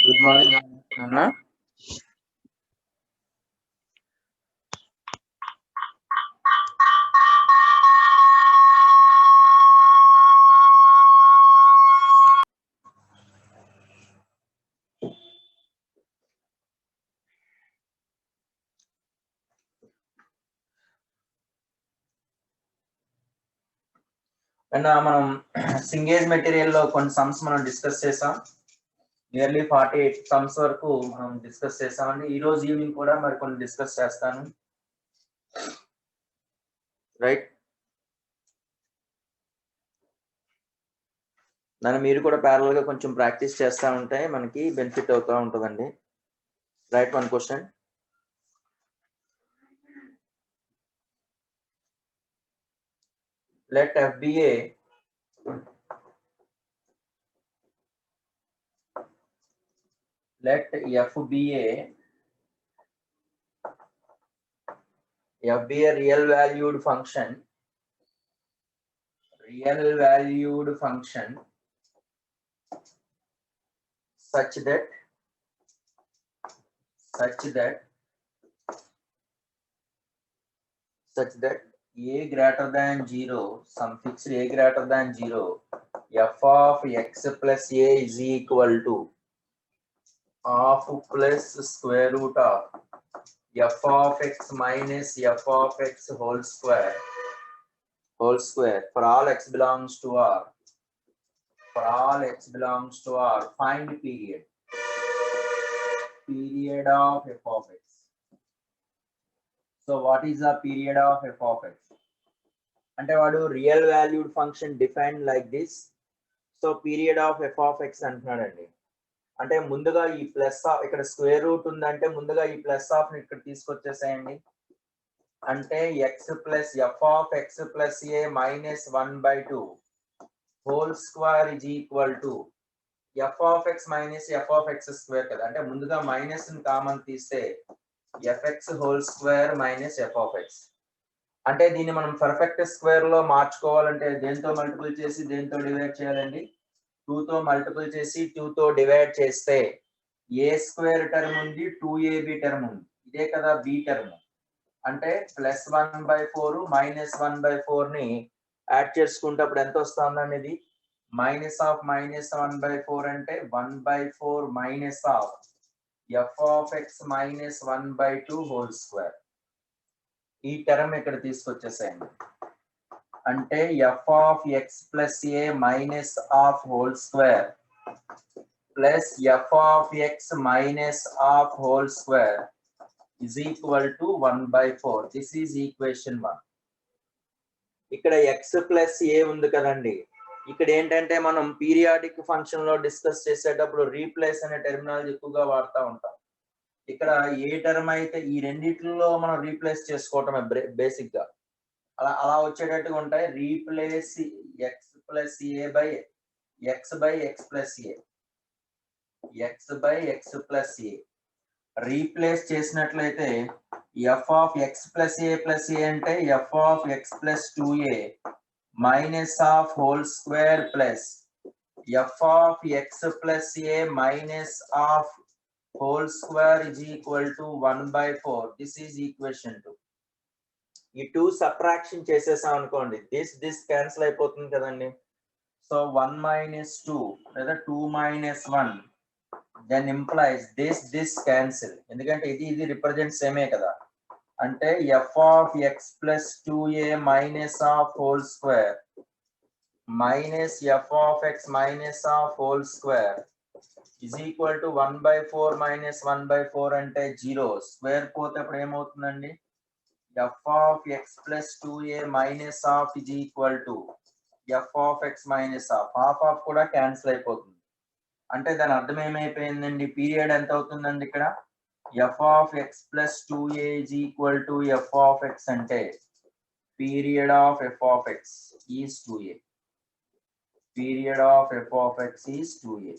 Good morning అన్న. మనం సింగేజ్ material లో కొన్ని సమ్స్ మనం డిస్కస్ చేసాం. నియర్లీ 48 సమ్స్ వరకు మనం డిస్కస్ చేసామండి. ఈ రోజు ఈవినింగ్ కూడా మరి కొన్ని డిస్కస్ చేస్తాను. రైట్, దాన్ని మీరు కూడా ప్యారల్ గా కొంచెం ప్రాక్టీస్ చేస్తూ ఉంటే మనకి బెనిఫిట్ అవుతూ ఉంటుందండి. Right, one question. let f be a real valued function such that a greater than 0, some fixed a greater than 0, f of x plus a is equal to half plus square root of f of x minus f of x whole square for all x belongs to R. Find period of f of x. So what is the period of f of x? అంటే వాడు real valued function defined like this. So period of F of X అంటున్నాడండి. అంటే ముందుగా ఈ plus of, ఇక్కడ square root ఉందంటే ముందుగా ఈ ప్లస్ ఆఫ్ ని ఇక్కడ తీసుకొచ్చేసేయండి. అంటే X plus F of X plus A minus 1/2 whole square is equal to F of X minus F of X square కదా. అంటే ముందుగా మైనస్ ని కామన్ తీస్తే F X whole square minus F of X. అంటే దీన్ని మనం పర్ఫెక్ట్ స్క్వేర్ లో మార్చుకోవాలంటే దేంతో మల్టిపుల్ చేసి దేంతో డివైడ్ చేయాలండి? 2 తో మల్టిపుల్ చేసి 2 తో డివైడ్ చేస్తే ఏ స్క్వేర్ టర్మ్ ఉంది, 2ab టర్మ్ ఉంది, ఇదే కదా బి టర్మ్. అంటే ప్లస్ 1/4 మైనస్ 1/4 ని యాడ్ చేసుకుంటే అప్పుడు ఎంత వస్తుందండి? ఇది మైనస్ ఆఫ్ మైనస్ 1/4 అంటే 1/4 minus of F of X minus 1/2 whole square. ఈ టర్మ్ ఇక్కడ తీసుకొచ్చేసేయండి. అంటే F of X plus A minus of whole square plus F of X minus of whole square is equal to 1/4. This is equation 1. ఇక్కడ x plus ఏ ఉంది కదండి. ఇక్కడ ఏంటంటే మనం పీరియాడిక్ ఫంక్షన్ లో డిస్కస్ చేసేటప్పుడు రీప్లేస్ అనే టెర్మినాలజీ ఎక్కువగా వాడుతూ ఉంటాం. ఇక్కడ ఏ టర్మ్ అయితే ఈ రెండిట్లో మనం రీప్లేస్ చేసుకోవటమే బేసిక్ గా. అలా వచ్చేటట్టుగా ఉంటాయి. Replace X plus A by X by X plus A, X by X plus A replace చేసినట్లయితే ఎఫ్ ఆఫ్ ఎక్స్ ప్లస్ ఏ అంటే F of X plus 2a minus of whole square plus F of X plus A minus of whole square is equal to 1/4. This is equation 2. ఈ 2 subtraction చేసేసాం అనుకోండి, this cancel అయిపోతుంది కదండి. So 1 minus 2 లేదా 2 minus 1 then implies this cancel. ఎందుకంటే ఇది represent సేమే కదా. అంటే F of X plus 2a minus of whole square minus F of X minus of whole square is equal to 1/4 minus 1/4 అంటే 0. Square పోతే అప్పుడు ఏమవుతుందండి? F of X plus 2a minus of is equal to F of X minus of of కూడా cancel అయిపోతుంది. అంటే దాని అర్థం ఏమైపోయిందండి? Period ఎంత అవుతుందండి ఇక్కడ? F of X plus 2a is equal to F of X అంటే period of F of X is 2a. Period of F of X is 2a.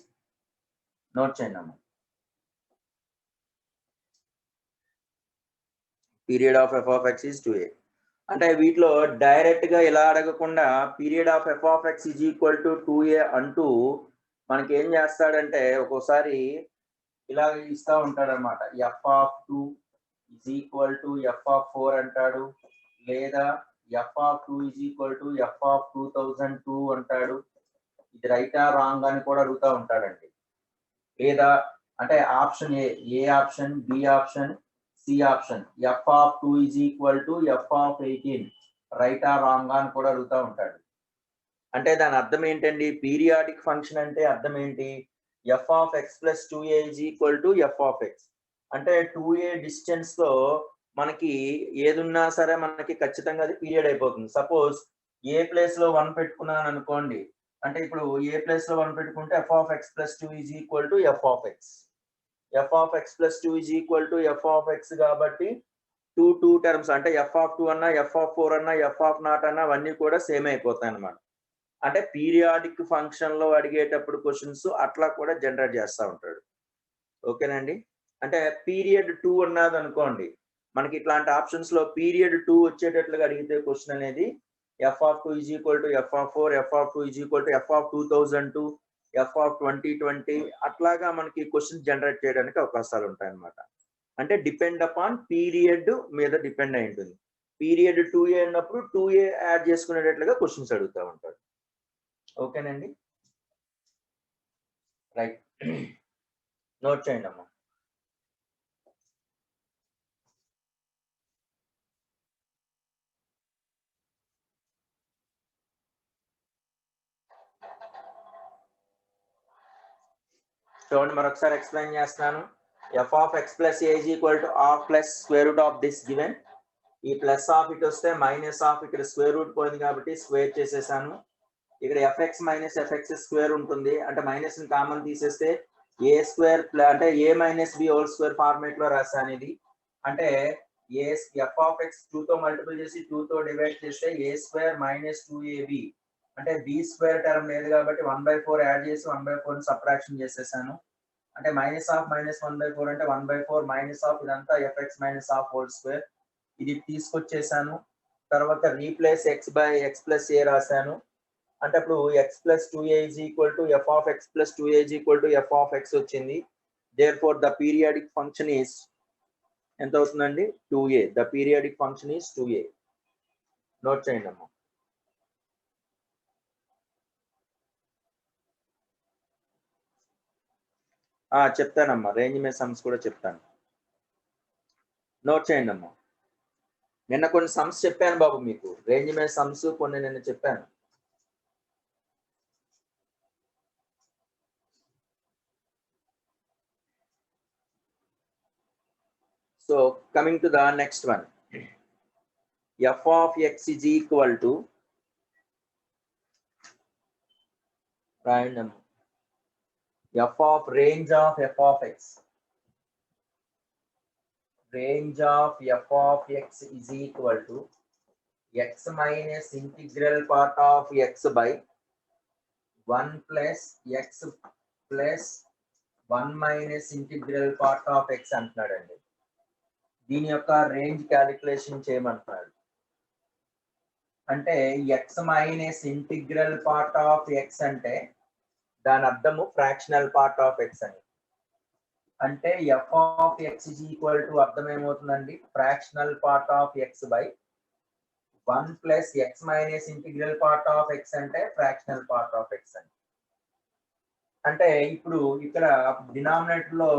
Note చేయండి అమ్మా. Period of F of X is 2a. అంటే వీటిలో direct గా ఇలా అడగకుండా period of F of X is equal to 2a అంటూ మనకి ఏం చేస్తాడంటే ఒక్కోసారి ఇలా ఇస్తా ఉంటాడు అనమాట. f(2) is equal to f(4) అంటాడు, లేదా f(2) is equal to f(2002) అంటాడు. ఇది రైటా రాంగ్ అని కూడా అడుగుతూ ఉంటాడండి. లేదా అంటే option A option, B option, C option, f(2) is equal to f(18) రైటా రాంగ్ అని కూడా అడుగుతూ ఉంటాడు. అంటే దాని అర్థం ఏంటండి? పీరియాడిక్ ఫంక్షన్ అంటే అర్థం ఏంటి? f(x + 2a) is equal to f(x). అంటే 2a డిస్టెన్స్ లో మనకి ఏదున్నా సరే మనకి ఖచ్చితంగా అది పీరియడ్ అయిపోతుంది. సపోజ్ ఏ ప్లేస్ లో 1 పెట్టుకున్నాను అనుకోండి, అంటే ఇప్పుడు ఏ ప్లేస్ లో 1 పెట్టుకుంటే f(x + 2) is equal to f(x). f(x + 2) is equal to f(x) కాబట్టి 2 టర్మ్స్ అంటే f(2) అన్నా f(4) అన్నా f(0) అన్నా అవన్నీ కూడా సేమ్ అయిపోతాయి అన్నమాట. అంటే పీరియాడిక్ ఫంక్షన్ లో అడిగేటప్పుడు క్వశ్చన్స్ అట్లా కూడా జనరేట్ చేస్తూ ఉంటాడు. ఓకేనండి. అంటే పీరియడ్ 2 అన్నది అనుకోండి, మనకి ఇట్లాంటి ఆప్షన్స్ లో పీరియడ్ 2 వచ్చేటట్లుగా అడిగితే క్వశ్చన్ అనేది f(2) is equal to f(4), f(2) is equal to f(2002), f(2020) అట్లాగా మనకి క్వశ్చన్ జనరేట్ చేయడానికి అవకాశాలు ఉంటాయి అన్నమాట. అంటే డిపెండ్ అపాన్ పీరియడ్ మీద డిపెండ్ అయి ఉంటుంది. పీరియడ్ 2a అన్నప్పుడు 2a యాడ్ చేసుకునేటట్లుగా క్వశ్చన్స్ అడుగుతూ ఉంటాడు. ఓకేనండి, రైట్. నోట్ చేయండి అమ్మా. చూడండి, మరొకసారి ఎక్స్ప్లెయిన్ చేస్తున్నాను. f(x + a) is equal to half plus square root of this given. ఈ ప్లస్ ఆఫ్ ఇటు వస్తే మైనస్ ఆఫ్ ఇక్కడ స్క్వేర్ రూట్ పోయింది కాబట్టి స్క్వేర్ చేసేసాను. ఇక్కడ fx - fx స్క్వేర్ ఉంటుంది, అంటే మైనస్ ని కామన్ తీసేస్తే a² అంటే a-b² ఫార్మేట్ లో రాసాను ఇది. అంటే f(x) 2 తో మల్టిపుల్ చేసి 2 తో డివైడ్ చేస్తే a² - 2ab అంటే b² టర్మ్ లేదు కాబట్టి 1/4 యాడ్ చేసి 1/4 సబ్ట్రాక్షన్ చేసేసాను. అంటే -1/4 అంటే 1/4 ఇదంతా fx - (2) ఇది తీసుకొచ్చేసాను. తర్వాత రీప్లేస్ x + a రాశాను. అంటే అప్పుడు x + 2a is equal to f(x + 2a) is equal to f(x) వచ్చింది. therefore the periodic function is ఎంత అవుతుందండి? 2a. the periodic function is 2a. Note చేయండి అమ్మా. చెప్తానమ్మా, రేంజ్ మీద సమ్స్ కూడా చెప్తాను. నోట్ చేయండి అమ్మా. నిన్న కొన్ని సమ్స్ చెప్పాను బాబు మీకు, రేంజ్ మీద సమ్స్ కొన్ని నిన్న చెప్పాను. So coming to the next one, f(x) is equal to random f of range of f(x). Range of f(x) is equal to x minus integral part of x by 1 plus x plus 1 minus integral part of x అంటున్నాడండి. దీని యొక్క range calculation చేయమంటున్నాడు. అంటే x minus integral part of x అంటే దాని అర్థము fractional part of x అని. అంటే f(x) is equal to అర్థం ఏమవుతుందండి? Fractional part of x by 1 plus x minus integral part of x అంటే ఫ్రాక్షనల్ పార్ట్ ఆఫ్ x అని. అంటే ఇప్పుడు ఇక్కడ డినామినేటర్ లో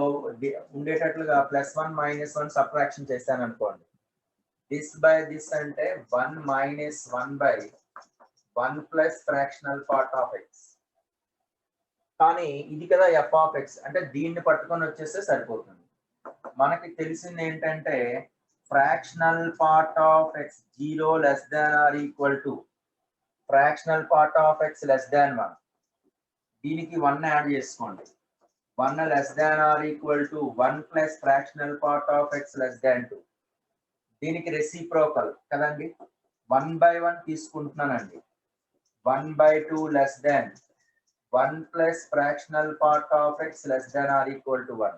ఉండేటట్లుగా +1 - 1 సబ్ట్రాక్షన్ చేశాను అనుకోండి. దిస్ బై దిస్ అంటే 1 - 1 by 1 plus fractional part of x. కానీ ఇది కదా f(x) అంటే దీన్ని పట్టుకొని వచ్చేస్తే సరిపోతుంది. మనకి తెలిసింది ఏంటంటే fractional part of x 0 <= fractional part of x <1. దీనికి 1 యాడ్ చేసుకోండి. 1 <= 1 plus fractional part of x <2. దీనికి రెసిప్రోకల్ కదండి, 1/1 తీసుకుంటున్నానండి. 1/2 1 plus fractional part of x <= 1.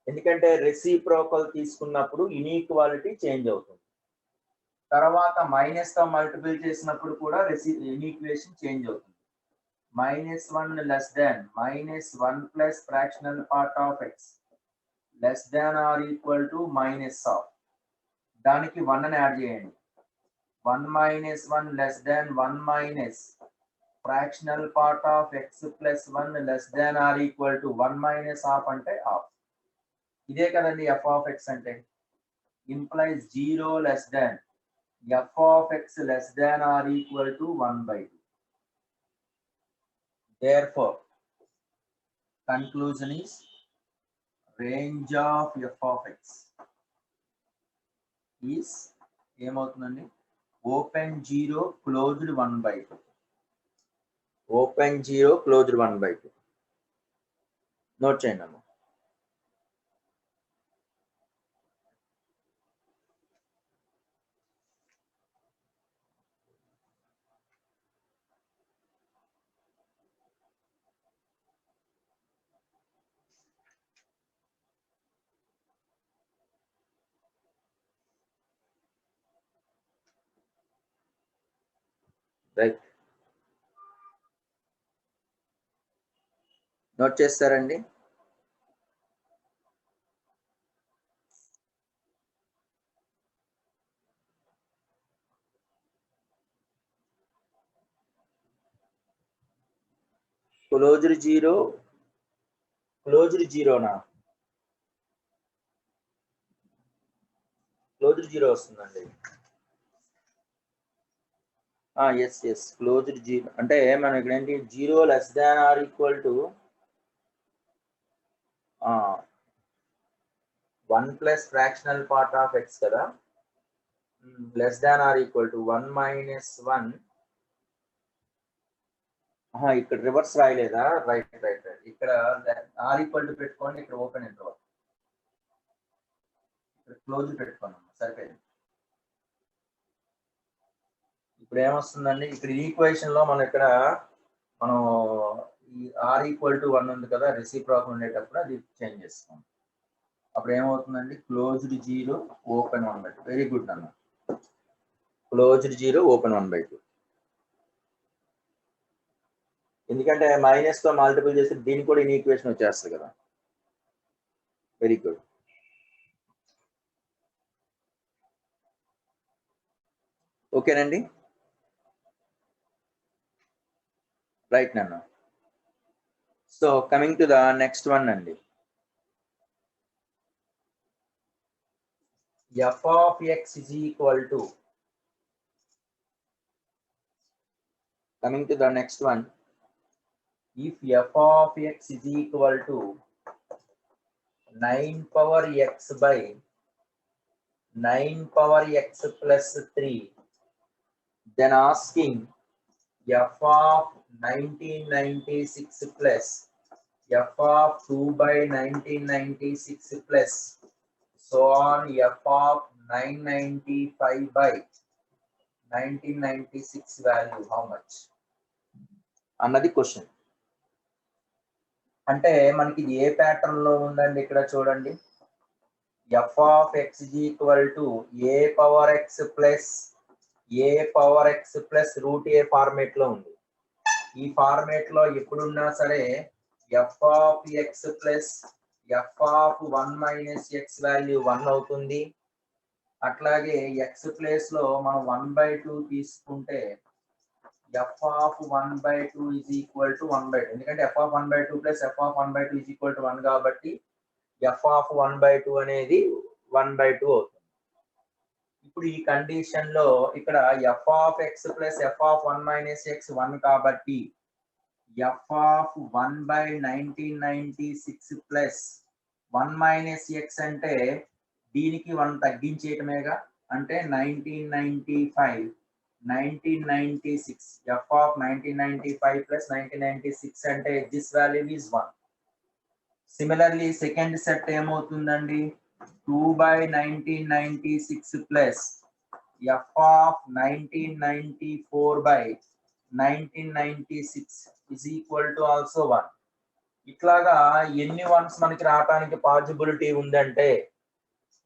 ఎందుకంటే రెసిప్రోకల్ తీసుకున్నప్పుడు ఇన్ఈక్వాలిటీ చేంజ్ అవుతుంది. తర్వాత మైనస్ తో మల్టిపుల్ చేసినప్పుడు కూడా ఇన్ఈక్వేషన్ చేంజ్ అవుతుంది. -1 <= -1 plus fractional part of x less than or equal to minus of, దానికి 1 అని యాడ్ చేయండి. 1 minus 1 less than 1 minus fractional part of x plus 1 less than or equal to 1 minus half అంటే half. ఇదే కదండి f of x అంటే. implies 0 less than f of x less than or equal to 1/2. Therefore, conclusion is range of f of x is ఏమవుతుందండి, open 0 closed 1/2. open 0 closed 1/2. Note చేయండి అమ్మ. Right, note చేస్తారండి. Closed zero, closed జీరోనా, closed zero వస్తుందండి. Yes yes, closed zero అంటే మనం ఇక్కడ ఏంటి, 0 less than or equal to 1 plus fractional part of x కదా, less than or equal to 1 minus 1. ఇక్కడ రివర్స్ రాయలేదా, రైట్ రైట్ రైట్, ఇక్కడ ఆర్ ఈక్వల్ టు పెట్టుకోండి, ఇక్కడ ఓపెన్ ఇంటర్వల్, ఇక్కడ క్లోజ్ పెట్టుకోండి, సరిపోయింది. ఇప్పుడు ఏమొస్తుందండి, ఇక్కడ ఈక్వేషన్ లో మనం ఈ ఆర్ ఈక్వల్ టు 1 ఉంది కదా, రెసిప్రోకల్ ఉండేటప్పుడు అది చేంజ్ చేస్తాం. అప్పుడు ఏమవుతుందండి, క్లోజ్డ్ 0 ఓపెన్ 1/2. వెరీ గుడ్ అన్న, క్లోజ్డ్ 0 ఓపెన్ 1/2. ఎందుకంటే మైనస్ తో మల్టిపుల్ చేస్తే దీనికి కూడా ఈక్వేషన్ వచ్చేస్తుంది కదా. Very good. ఓకేనండి, రైట్ నాన్న. So coming to the next one అండి, f of x is equal to, coming to the next one, if f of x is equal to 9 power x by 9 power x plus 3, then asking f of 1996 plus f of 2 by 1996 plus so on f of 995 by 1996 value how much అన్నది question. అంటే మనకి ఏ pattern లో ఉందండి, ఇక్కడ చూడండి, f of x is equal to a power x plus root a format లో ఉంది. ఈ ఫార్మేట్ లో ఎప్పుడున్నా సరే f of x plus f of 1 minus x value 1 అవుతుంది. అట్లాగే x ప్లేస్ లో మనం 1/2 తీసుకుంటే f of 1/2 is equal to 1/2, ఎందుకంటే f of 1/2 plus f of 1/2 is equal to 1 కాబట్టి f of 1/2 అనేది 1/2 అవుతుంది. ఇప్పుడు ఈ కండిషన్ లో ఇక్కడ f of x plus f of 1 minus x 1 కాబట్టి f of 1 by 1996 plus 1 minus x అంటే దీనికి 1 తగ్గించేయటమేగా, అంటే 1996 f of 1995 plus 1996 అంటే this value is 1. Similarly second set ఏమవుతుందండి, 2 by 1996 plus f of 1994 by 1996 is equal to also 1. ఇట్లాగా ఎన్ని once మనకి రావడానికి పాసిబిలిటీ ఉందంటే,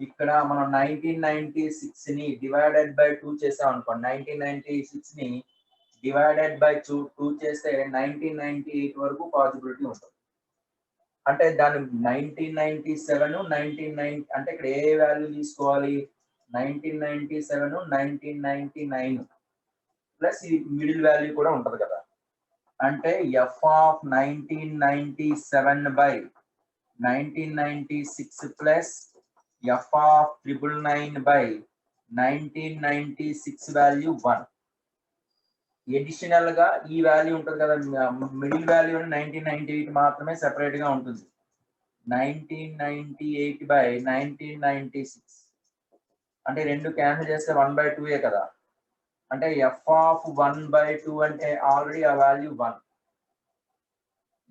ఇక్కడ మనం 1996 ని డివైడెడ్ బై 2 చేసాం అనుకోండి, 1996 ని డివైడెడ్ బై 2 చేస్తే 1998 వరకు పాసిబిలిటీ ఉంటుంది. అంటే దాని 1997 1990 అంటే ఇక్కడ ఏ వాల్యూ తీసుకోవాలి 1997 1999 ప్లస్ ఈ మిడిల్ వాల్యూ కూడా ఉంటది కదా అంటే F of 1997 by 1996 plus F of 999 by 1996 value 1 additional గా ఈ వాల్యూ ఉంటుంది కదా మిడిల్ వాల్యూ 1998 మాత్రమే సెపరేట్ గా ఉంటుంది 1998 బై 1996 అంటే రెండు క్యాన్సిల్ చేస్తే 1/2 కదా అంటే ఎఫ్ ఆఫ్ 1/2 అంటే ఆల్రెడీ ఆ వాల్యూ 1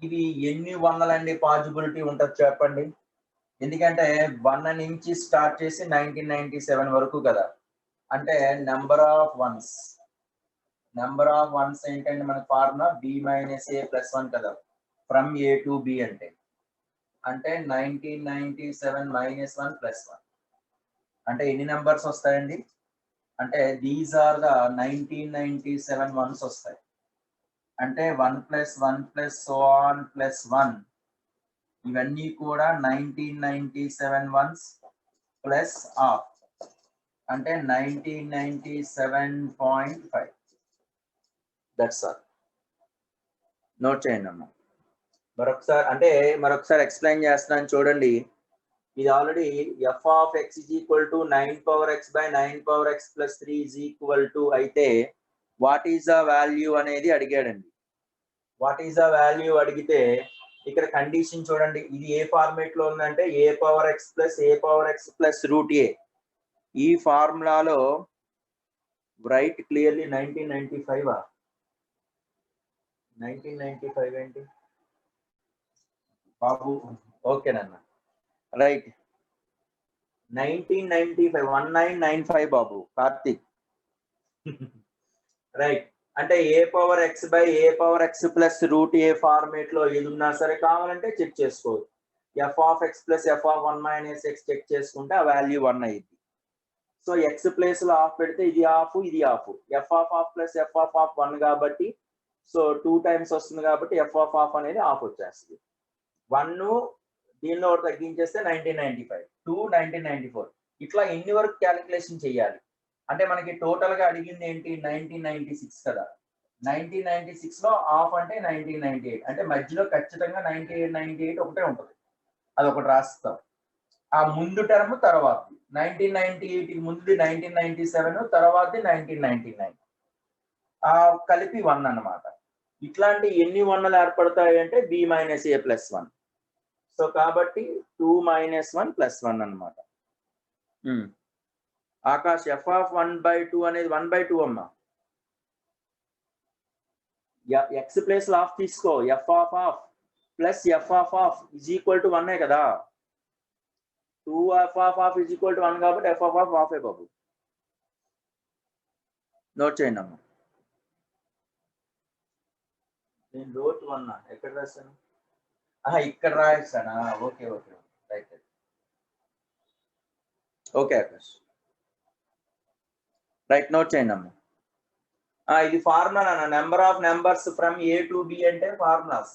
ఇది ఎన్ని వందలండి పాసిబిలిటీ ఉంటుంది చెప్పండి ఎందుకంటే 1 నుంచి స్టార్ట్ చేసి 1997 వరకు కదా అంటే నెంబర్ ఆఫ్ వన్స్ ఏంటంటే మన formula b minus a plus 1 కదా ఫ్రమ్ a టు b అంటే 1997 మైనస్ 1 ప్లస్ 1 అంటే ఎన్ని నెంబర్స్ వస్తాయండి అంటే దీస్ ఆర్ ద 1997 వన్స్ వస్తాయి అంటే 1 plus 1 plus so on plus 1 ఇవన్నీ కూడా 1997 వన్స్ ప్లస్ హాఫ్ అంటే 1997.5 దట్స్ ఆల్ నోట్ చేయండి అమ్మా మరొకసారి ఎక్స్ప్లెయిన్ చేస్తున్నాను చూడండి ఇది already F of X is equal to 9 x by 9 x plus 3 is equal to అయితే వాట్ ఈస్ ద వాల్యూ అనేది అడిగాడండి వాట్ ఈస్ ద వాల్యూ అడిగితే ఇక్కడ కండిషన్ చూడండి ఇది ఏ ఫార్మేట్ లో ఉందంటే a power x plus root a ఈ ఫార్ములాలో రైట్ క్లియర్లీ 1995 ఏంటి బాబు ఓకేనన్న రైట్ 1995 బాబు కార్తిక్ రైట్ అంటే a power x by a power x plus root a format లో ఏది ఉన్నా సరే కావాలంటే చెక్ చేసుకోవచ్చు f of x plus F of 1 minus x check చేసుకుంటే ఆ వాల్యూ 1 అయ్యింది సో x ప్లేస్ లో ఆఫ్ పెడితే ఇది of F of plus F of 1 కాబట్టి సో 2 టైమ్స్ వస్తుంది కాబట్టి ఎఫ్ ఆఫ్ అనేది ఆఫ్ వచ్చేస్తుంది 1 దీనిలో ఒకటి తగ్గించేస్తే 1995 2 1994 ఇట్లా ఎన్ని వరకు క్యాలిక్యులేషన్ చేయాలి అంటే మనకి టోటల్ గా అడిగింది ఏంటి 1996 కదా 1996 లో ఆఫ్ అంటే 1998 అంటే మధ్యలో ఖచ్చితంగా 98 ఒకటే ఉంటుంది అది ఒకటి రాస్తాం ఆ ముందు టర్మ్ తర్వాత 1998 కి ముందు 1997 తర్వాత 1999 ఆ కలిపి 1 అన్నమాట ఇట్లాంటి ఎన్ని 1లు ఏర్పడతాయి అంటే b minus a plus 1 so కాబట్టి 2 మైనస్ 1 ప్లస్ 1 అన్నమాట ఆకాష్ ఎఫ్ ఆఫ్ 1/2 అనేది 1/2 అమ్మా ఎక్స్ ప్లేస్ లో ఆఫ్ తీసుకో F of plus F of is equal to 1 కదా 2 F of is equal to 1 కాబట్టి ఎఫ్ ఆఫ్ హాఫే బాబు నోట్ చేయండి అమ్మా నేను రోట్ 1 ఎక్కడ రాశాను ఇక్కడ రాస్తానా okay right okay Akash right note చేయండి అమ్మా ఇది formula number of numbers from A to B అంటే formulas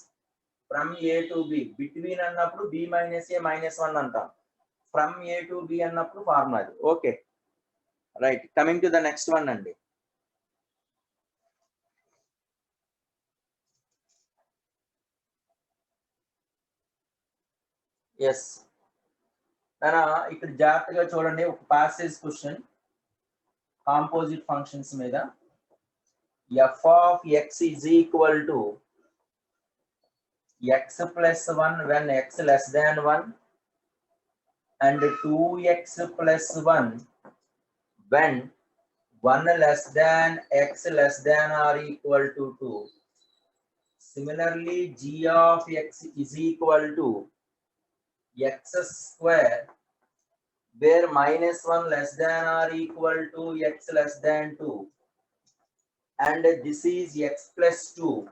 from A to B between అన్నప్పుడు b మైనస్ a మైనస్ 1 అంటాం ఫ్రమ్ ఏ టు బి అన్నప్పుడు ఫార్ములా అది okay right coming to the next one అండి yes ఇక్కడ జాగ్రత్తగా చూడండి ఒక ప్యాసేజ్ క్వశ్చన్ కాంపోజిట్ ఫంక్షన్స్ మీద F of X is equal to x plus 1 when x less than 1 and 2x plus 1 when 1 less than x less than or equal to 2. Similarly, g of x is equal to x square where minus 1 less than or equal to x less than 2 and this is x plus 2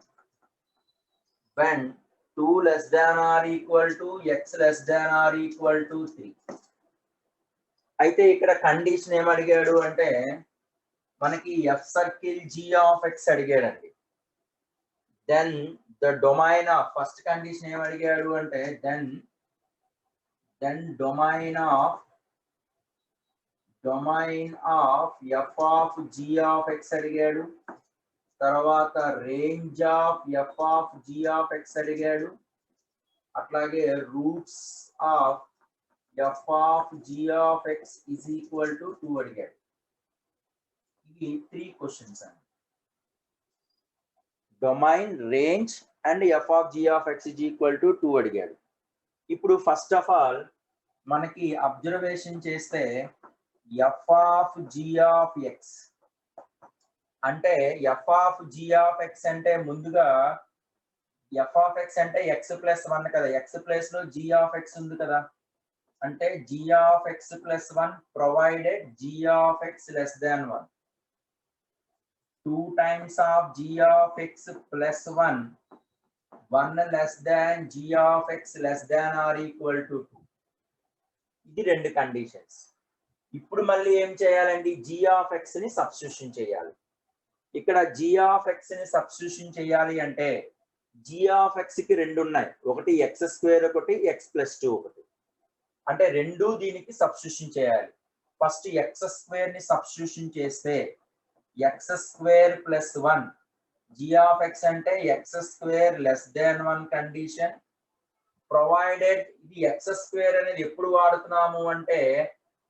when 2 less than or equal to x less than or equal to 3. అయితే ఇక్కడ condition ఏం అడిగాడు అంటే మనకి f circle g of x అడిగాడండి then the domain of first condition ఏం అడిగాడు అంటే then domain of F of G of X అడిగాడు. తర్వాత range of F of G of X అడిగాడు. అట్లాగే roots of F of G of X is equal to 2 అడిగాడు. ఇది 3 questions అండి. Domain, range and F of G of X is equal to 2 అడిగాడు. ఇప్పుడు first of all మనకి observation చేస్తే F of G of X అంటే F of G of X అంటే ముందుగా ఎఫ్ ఆఫ్ ఎక్స్ అంటే ఎక్స్ ప్లస్ 1 కదా, ఎక్స్ ప్లేస్ లో జి ఆఫ్ ఎక్స్ ఉంది కదా, అంటే G of X plus 1 provided G of X less than 1. 2 times of g of x plus 1 less than g of x less than or equal to 2. ఇది రెండు conditions. ఇప్పుడు మళ్ళీ ఏం చేయాలండి, g of x ని సబ్స్టిట్యూషన్ చేయాలి. ఇక్కడ g of x ని సబ్స్టిట్యూషన్ చేయాలి అంటే g of x కి రెండు ఉన్నాయి, ఒకటి x స్క్వేర్ ఒకటి x ప్లస్ 2 ఒకటి, అంటే రెండు దీనికి సబ్స్టిట్యూషన్ చేయాలి. ఫస్ట్ x స్క్వేర్ ని సబ్స్టిట్యూషన్ చేస్తే x square plus 1 g of x అంటే x square less than 1 condition provided. ఇది x స్క్వేర్ అనేది ఎప్పుడు వాడుతున్నాము అంటే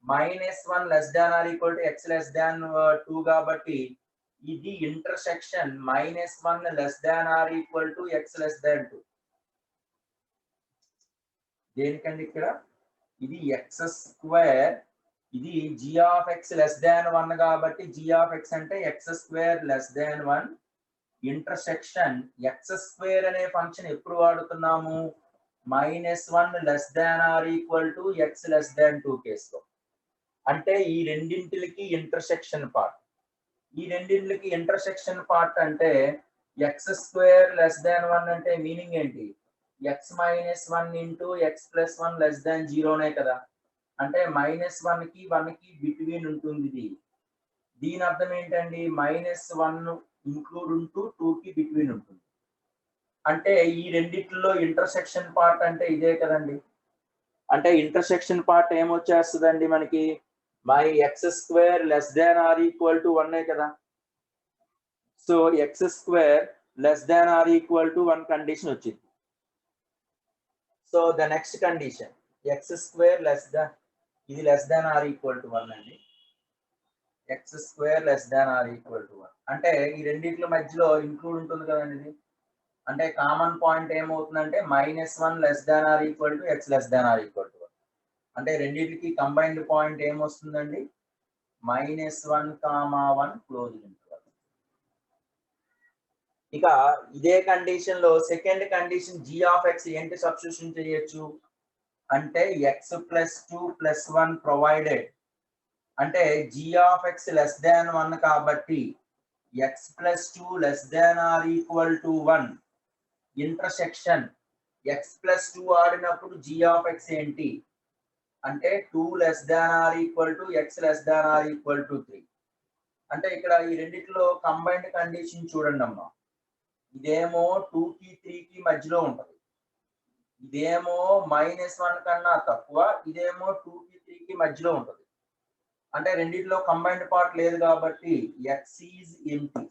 -1 less than or equal to x less than 2 కాబట్టి ఇది intersection -1 less than or equal to x less than 2. దేనికండి ఇక్కడ ఇది x స్క్వేర్, ఇది g of x less than 1 కాబట్టి g of x అంటే x square less than 1 intersection x square అనే function ఎప్పుడు వాడుతున్నాము -1 less than or equal to x less than 2 కేసులో. అంటే ఈ రెండింటికి ఇంటర్సెక్షన్ పార్ట్, ఈ రెండింటికి ఇంటర్సెక్షన్ పార్ట్ అంటే x స్క్వేర్ లెస్ దాన్ 1 అంటే మీనింగ్ ఏంటి, x -1 into x plus 1 less than 0నే కదా, అంటే -1 కి 1 కి బిట్వీన్ ఉంటుంది ఇది. దీని అర్థం ఏంటండి, -1 ఇంక్లూడ్ ఉంటూ 2 కి బిట్వీన్ ఉంటుంది. అంటే ఈ రెండిట్లో ఇంటర్సెక్షన్ పార్ట్ అంటే ఇదే కదండి. అంటే ఇంటర్సెక్షన్ పార్ట్ ఏమొచ్చేస్తుందండి మనకి x square less than or equal to 1 కదా. So x square less than or equal to 1 condition వచ్చింది. So the next condition x square less than, ఇది less than or equal to 1 అండి. x square less than or equal to 1 అంటే ఈ రెండిట్ల మధ్యలో include ఉంటుంది కదండి ఇది. అంటే కామన్ పాయింట్ ఏమవుతుందంటే -1 less than or equal to x less than or equal to 1. అంటే రెండిటికి కంబైన్డ్ పాయింట్ ఏమొస్తుందండి -1, క్లోజ్ ఇంటర్వల్. ఇక ఇదే కండిషన్ లో second condition g of x ఏంటి సబ్స్టిట్యూషన్ చేయొచ్చు అంటే x ప్లస్ 2 ప్లస్ 1 ప్రొవైడెడ్, అంటే g of x less than 1 కాబట్టి x plus 2 less than or equal to 1 intersection x plus 2 ఆడినప్పుడు g ఆఫ్ x ఏంటి అంటే 2 less than or equal to x less than or equal to 3. అంటే ఇక్కడ ఈ రెండిట్లో combined condition చూడండి అమ్మా, ఇదేమో 2 కి 3 కి మధ్యలో ఉంటది, ఇదేమో -1 కన్నా తక్కువ, ఇదేమో 2 కి 3 కి మధ్యలో ఉంటది. అంటే రెండిట్లో కంబైన్డ్ పార్ట్ లేదు కాబట్టి x is empty.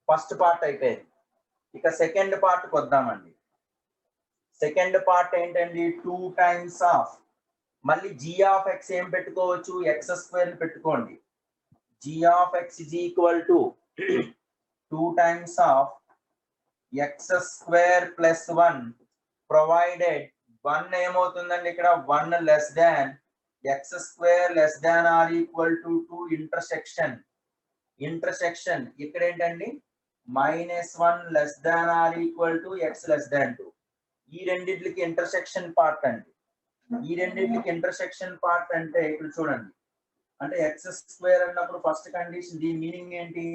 First part అయిపోయింది. ఇక సెకండ్ పార్ట్ కి వద్దామండి. సెకండ్ పార్ట్ ఏంటండి 2 టైమ్స్ ఆఫ్, మళ్ళీ g ఆఫ్ x ఏం పెట్టుకోవచ్చు x స్క్వేర్ ని పెట్టుకోండి. g of x is equal to 2 times of x square plus 1 provided 1 ఏమవుతుందండి ఇక్కడ 1 less than x square less than or equal to 2 intersection. Intersection ఇక్కడ ఏంటండి -1 less than or equal to x less than 2. ఈ రెండిట్లకి intersection part అండి. ఈ రెండిట్లకి intersection part అంటే ఇక్కడ చూడండి, అంటే x స్క్వేర్ అన్నప్పుడు ఫస్ట్ కండిషన్ దీని మీనింగ్ ఏంటి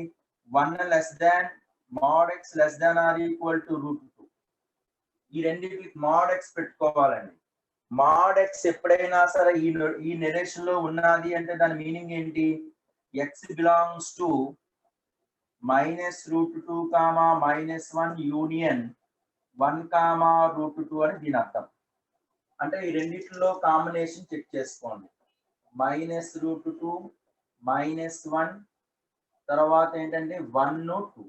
1 less than mod x less than or equal to √2. ఈ రెండిట్లకి mod x పెట్టుకోవాలండి. mod x ఎప్పుడైనా సరే ఈ నెరేషన్ లో ఉన్నది అంటే దాని మీనింగ్ ఏంటి x బిలాంగ్స్ టు -√2, -1 యూనియన్ 1, √2 అని దీని అర్థం. అంటే ఈ రెండిట్లో కాంబినేషన్ చెక్ చేసుకోండి. -√2 -1 తర్వాత ఏంటంటే 1 2.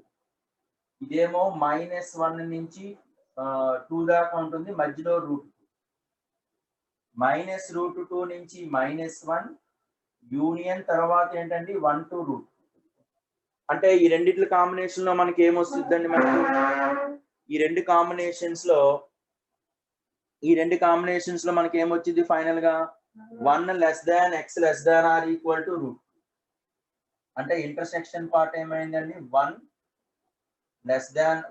ఇదేమో -1 నుంచి 2 దాకా ఉంటుంది, మధ్యలో √2. -√2 నుంచి -1 యూనియన్ తర్వాత ఏంటంటే 1 to √2. అంటే ఈ రెండిట్ల కాంబినేషన్ లో మనకి ఏమొస్తుందండి? మనకి ఈ రెండు కాంబినేషన్స్ లో మనకి ఏమొచ్చింది ఫైనల్ గా? 1 < x ≤ √2. అంటే ఇంటర్సెక్షన్ పార్ట్ ఏమైందండి?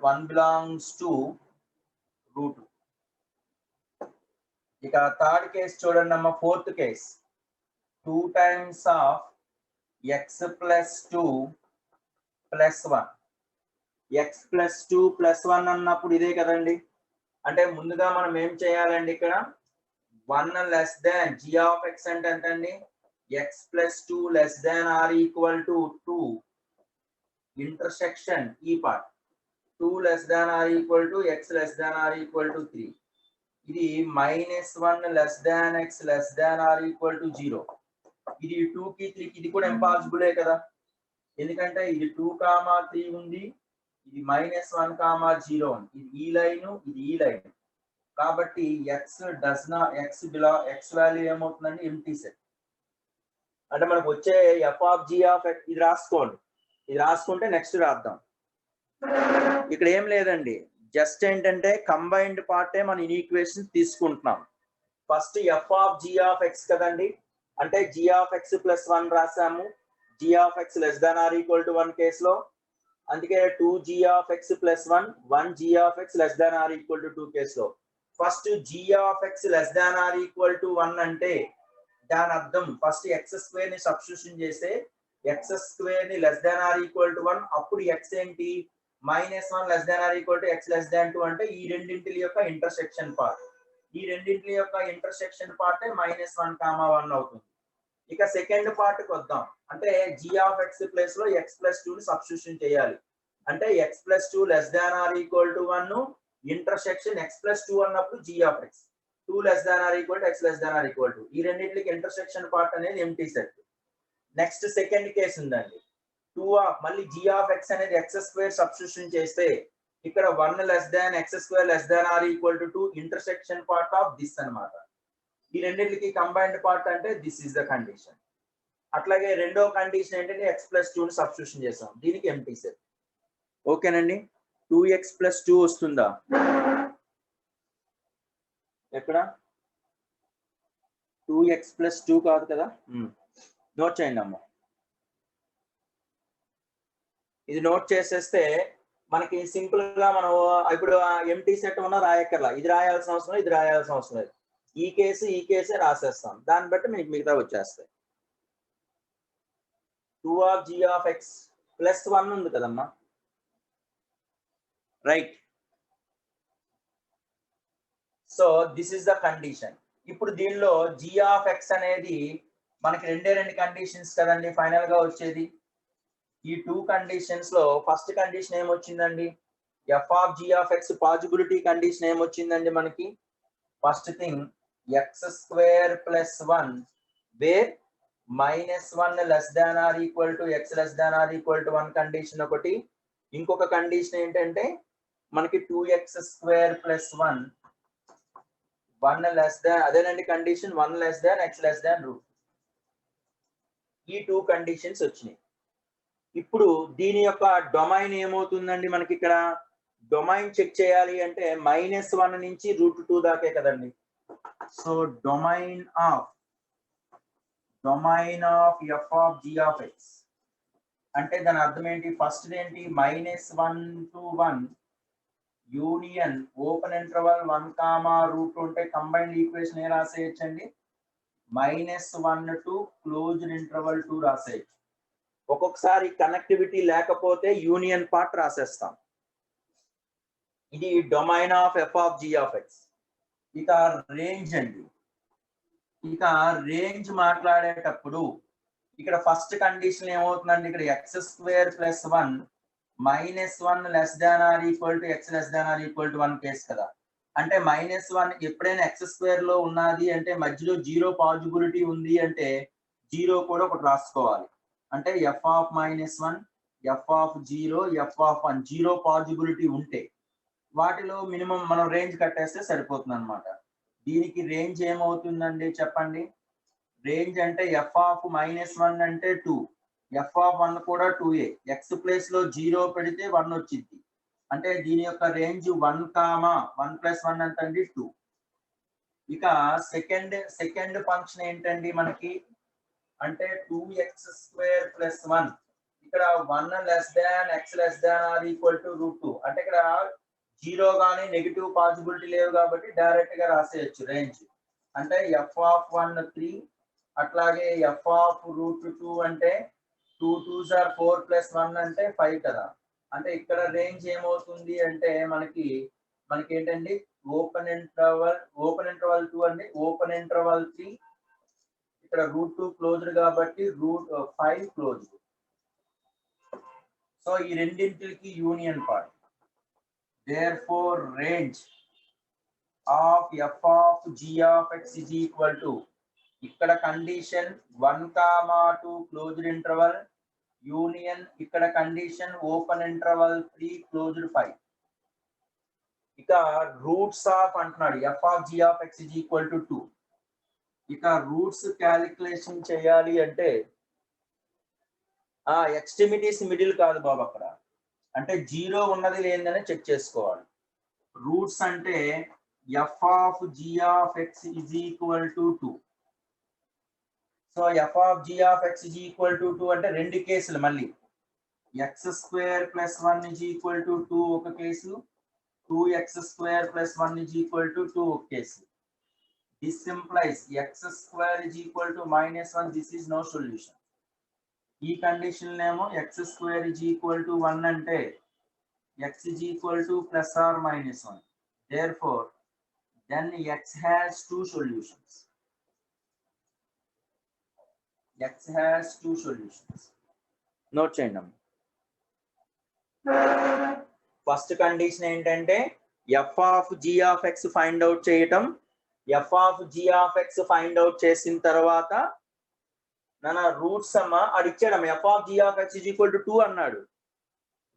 1 belongs to √2. ఇక థర్డ్ కేస్ చూడండి అమ్మ, fourth case. 2 times of x plus 2 plus 1. x plus 2 plus 1 అన్నప్పుడు ఇదే కదండి. అంటే ముందుగా మనం ఏం చేయాలండి? ఇక్కడ 1 < g of x అంటే ఎంతండి? x plus 2 < or = 2. Intersection E part 2 < or x < or 3. ఇది -1 < x < or 0. ఇది 2 కి 3 కి ఇది కూడా ఇంపాసిబులే కదా, ఎందుకంటే ఇది 2, 3 ఉంది, ఇది -1, 0 ఉంది. ఇది ఈ లైన్, ఇది ఈ లైన్. కాబట్టి x వాల్యూ ఏమవుతుందండి? Empty set. అంటే మనకు వచ్చే f(g(x) ఇది రాసుకోండి. ఇది రాసుకుంటే నెక్స్ట్ రాద్దాం. ఇక్కడ ఏం లేదండి, జస్ట్ ఏంటంటే కంబైన్డ్ పార్టే మన ఈక్వేషన్ తీసుకుంటున్నాం. ఫస్ట్ f(g(x) కదండి, అంటే g(x + 1) రాసాము. g(x < or 1) కేసులో, అందుకే 2g(x + 1), 1g(x < or 2) కేసులో. ఫస్ట్ g(x < or 1) అంటే దాని అర్థం ఫస్ట్ x² ని సబ్స్టిట్యూషన్ చేస్తే x² ని < or 1, అప్పుడు x ఏంటి? -1 < or x <2 అంటే ఈ రెండింటి యొక్క ఇంటర్సెక్షన్ పార్ట్. ఈ రెండింటి యొక్క ఇంటర్సెక్షన్ పార్టే -1, 1 అవుతుంది. ఇక సెకండ్ పార్ట్ కి వద్దాం. అంటే g(x) ప్లేస్ లో x + 2 ని సబ్స్టిట్యూషన్ చేయాలి. అంటే x + 2 < or 1, ఇంటర్సెక్షన్ x + 2 అన్నప్పుడు g(x). 2 < or x < or 2. ఈ రెండింటికి ఇంటర్సెక్షన్ పార్ట్ అనేది empty set. Next second case ఉందండి. మళ్ళీ g(x) అనేది x² సబ్స్టిట్యూషన్ చేస్తే ఇక్కడ 1 < x² < or 2 intersection part of this అన్నమాట. ఈ రెండింటికి కంబైన్డ్ పార్ట్ అంటే దిస్ ఇస్ ద కండిషన్. అట్లాగే రెండో కండిషన్ ఏంటంటే x + 2 ని సబ్స్టిట్యూషన్ చేసాం, దీనికి ఎంప్టీ సెట్. ఓకేనండి. 2x + 2 వస్తుందా? ఎక్కడ 2x + 2 కాదు కదా, నోట్ చేయండి అమ్మ. ఇది నోట్ చేసేస్తే మనకి సింపుల్ గా మనం ఇప్పుడు ఎంప్టీ సెట్ ఉన్న రాయక్కర్లా, ఇది రాయాల్సిన అవసరం, ఇది రాయాల్సిన అవసరం లేదు. ఈ కేసే రాసేస్తాం, దాన్ని బట్టి మీకు మిగతా వచ్చేస్తాయి. 2g(x + 1) ఉంది కదమ్మా, right. So this is the condition. ఇప్పుడు దీనిలో g(x) అనేది మనకి రెండు కండిషన్స్ కదండి ఫైనల్ గా వచ్చేది. ఈ 2 కండిషన్స్ లో ఫస్ట్ కండిషన్ ఏమొచ్చిందండి? f(g(x) పాజిబిలిటీ కండిషన్ ఏమొచ్చిందండి మనకి? First thing x² + 1 where -1 < or x < or 1 condition ఒకటి. ఇంకొక కండిషన్ ఏంటంటే మనకి 2x² + 1 అదేనండి కండిషన్ 1 < x <2. ఈ 2 కండిషన్స్ వచ్చినాయి. ఇప్పుడు దీని యొక్క డొమైన్ ఏమవుతుందండి? మనకి ఇక్కడ డొమైన్ చెక్ చేయాలి అంటే -1 నుంచి √2 దాకే కదండి. సో డొమైన్ ఆఫ్ f(g(x) అంటే దాని అర్థం ఏంటి? ఫస్ట్ ఏంటి? -1 to 1 యూనియన్ ఓపెన్ ఇంటర్వల్ 1, √2 ఉంటే కంబైన్డ్ ఈక్వేషన్ ఏ రాసేయచ్చండి? -1 to క్లోజ్డ్ ఇంటర్వల్ 2 రాసేయచ్చు. ఒక్కొక్కసారి కనెక్టివిటీ లేకపోతే యూనియన్ పార్ట్ రాసేస్తాం. ఇది డొమైన్ ఆఫ్ f(g(x). ఇక రేంజ్ అండి. ఇక రేంజ్ మాట్లాడేటప్పుడు ఇక్కడ ఫస్ట్ కండిషన్ ఏమవుతుందండి? ఇక్కడ x² + 1 -1 less than or equal to x less than or equal to 1 case కదా. అంటే -1 ఎప్పుడైనా x స్క్వేర్ లో ఉన్నది అంటే మధ్యలో 0 పాజిబిలిటీ ఉంది అంటే 0 కూడా ఒకటి రాసుకోవాలి. అంటే f of -1, f of 0, f of 1 0 possibility ఉంటే వాటిలో మినిమం మనం రేంజ్ కట్టేస్తే సరిపోతుంది అనమాట. దీనికి రేంజ్ ఏమవుతుందండి చెప్పండి. రేంజ్ అంటే f ఆఫ్ -1 అంటే 2, f ఆఫ్ 1 కూడా 2a, x ప్లేస్ లో 0 పెడితే 1 వచ్చింది. అంటే దీని యొక్క రేంజ్ 1, 1 + 1 ఎంత అండి 2. ఇక సెకండ్ ఫంక్షన్ ఏంటండి మనకి అంటే 2x² + 1. ఇక్కడ 1 less than x less than or equal to √2. అంటే ఇక్కడ 0 గానీ నెగటివ్ పాసిబిలిటీ లేవు కాబట్టి డైరెక్ట్ గా రాసేయచ్చు రేంజ్. అంటే f ఆఫ్ 1 3, అట్లాగే f ఆఫ్ √2 అంటే 2 2s are 4 + 1 అంటే 5 కదా. అంటే ఇక్కడ రేంజ్ ఏమవుతుంది అంటే మనకి ఏంటండి ఓపెన్ ఇంటర్వల్ 2 అండి, ఓపెన్ ఇంటర్వల్ 3, ఇక్కడ √2 క్లోజ్డ్ కాబట్టి √5 క్లోజ్డ్. సో ఈ రెండింటికి union part. Therefore range of f of g of x is equal to ఇక్కడ కండిషన్ 1, 2 క్లోజ్డ్ ఇంటర్వల్ యూనియన్ ఇక్కడ కండిషన్ ఓపెన్ ఇంటర్వల్ 3 క్లోజ్డ్ 5. ఇక రూట్స్ ఆఫ్ అంటున్నాడు f of g of x is equal to 2. ఇక roots calculation చేయాలి అంటే extremities middle కాదు బాబు, అక్కడ అంటే 0 ఉన్నది లేదని చెక్ చేసుకోవాలి. రూట్స్ అంటే f of g of x is equal to 2. So f of g of x is equal to 2 అంటే రెండు కేసులు మళ్ళీ x² + 1 is equal to 2 ఒక case, 2x² + 1 is equal to 2 ఒక case. This implies x² is equal to -1. This is no solution. ఈ condition ఏమో x² is equal to 1 అంటే x is equal to +or-1. Therefore then x has two solutions. X has two solutions. Note చేయండి. First condition ఏంటంటే f of g of x find out చేయటం. f of g of x find out చేసిన తర్వాత నా roots అడిచాడమ్మ f of g of x is equal to 2 అన్నాడు.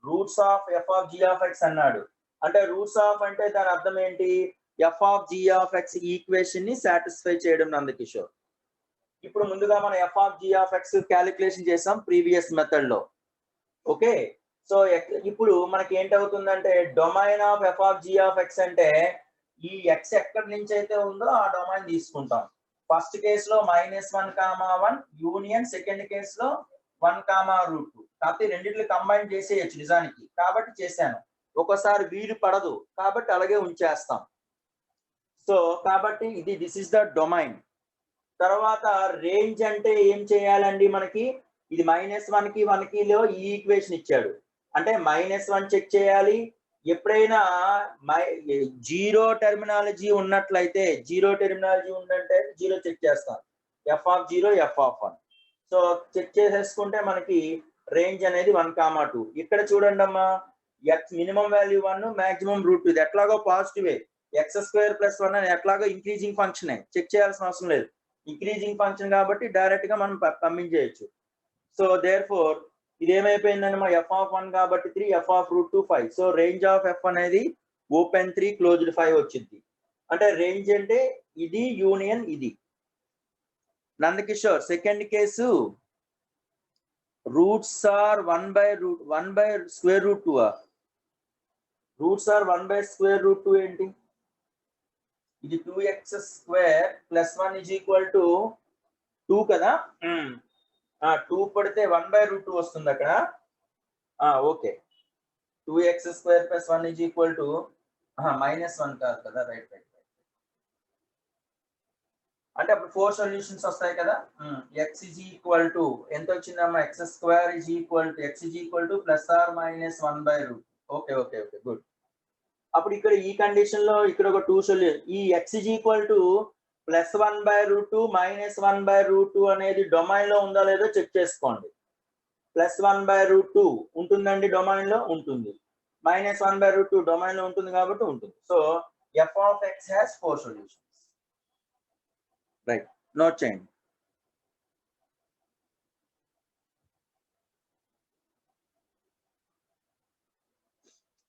Roots of f of g of x అన్నాడు. అంటే roots of అంటే దాని అర్థం ఏంటి, f of g of x equation ని సాటిస్ఫై చేయడం నందకిషోర్. ఇప్పుడు ముందుగా మనం f of g of x calculation చేసాం ప్రీవియస్ మెథడ్ లో. ఓకే, సో ఇప్పుడు మనకి ఏంటవుతుందంటే domain of f of g of x అంటే ఈ x ఎక్కడి నుంచి అయితే ఉందో ఆ డొమైన్ తీసుకుంటాం. ఫస్ట్ కేసులో -1, 1 యూనియన్, సెకండ్ కేసులో 1, √2. కాకపోతే రెండిట్లు కంబైన్ చేసేయచ్చు నిజానికి, కాబట్టి చేశాను. ఒకసారి వీలు పడదు కాబట్టి అలాగే ఉంచేస్తాం. సో కాబట్టి దిస్ ఇస్ ద డొమైన్. తర్వాత రేంజ్ అంటే ఏం చేయాలండి మనకి, ఇది -1 కి 1 కి లో ఈ ఈక్వేషన్ ఇచ్చాడు అంటే -1 చెక్ చేయాలి. ఎప్పుడైనా 0 టెర్మినాలజీ ఉన్నట్లయితే 0 టెర్మినాలజీ ఉందంటే 0 చెక్ చేస్తాం, f of 0, f of 1. So check చేసేసుకుంటే మనకి రేంజ్ అనేది 1, 2. ఇక్కడ చూడండి అమ్మా, x మినిమం వాల్యూ 1, మాక్సిమం √2. ఇది ఎట్లాగో పాజిటివే, x² + 1 అని ఎట్లాగో ఇంక్రీజింగ్ ఫంక్షనే, చెక్ చేయాల్సిన అవసరం లేదు. ఇంక్రీజింగ్ ఫంక్షన్ కాబట్టి డైరెక్ట్ గా మనం పంపించేయచ్చు. సో దేర్ ఫోర్ ఇది ఏమైపోయిందండి మా f of 1 కాబట్టి 3, f of √2 5. So range of f అనేది ఓపెన్ 3 క్లోజ్డ్ 5 వచ్చింది. అంటే రేంజ్ అంటే ఇది యూనియన్ ఇది. Nandkishore second case roots are 1/√2. Roots are 1/√2 ఏంటి, ఇది 2x² + 1 is equal to 2 కదా. 2 పడితే 1/√2 వస్తుంది అక్కడ. Okay, 2x² + 1 is equal to -1 కాదు కదా, రైట్. అంటే అప్పుడు 4 సొల్యూషన్స్ వస్తాయి కదా. x is equal to ఎంత వచ్చిందమ్మా, x² is equal to x is equal to +or-1/√2. Okay, good. అప్పుడు ఇక్కడ ఈ కండిషన్ లో ఇక్కడ ఒక 2 సొల్యూషన్, ఈ x is equal to +1/√2 -1/√2 అనేది డొమైన్ లో ఉందా లేదో చెక్ చేసుకోండి. +1/√2 ఉంటుందండి డొమైన్ లో ఉంటుంది, -1/√2 డొమైన్ లో ఉంటుంది కాబట్టి ఉంటుంది. So f of x has 4 solutions. Right, note చేయండి.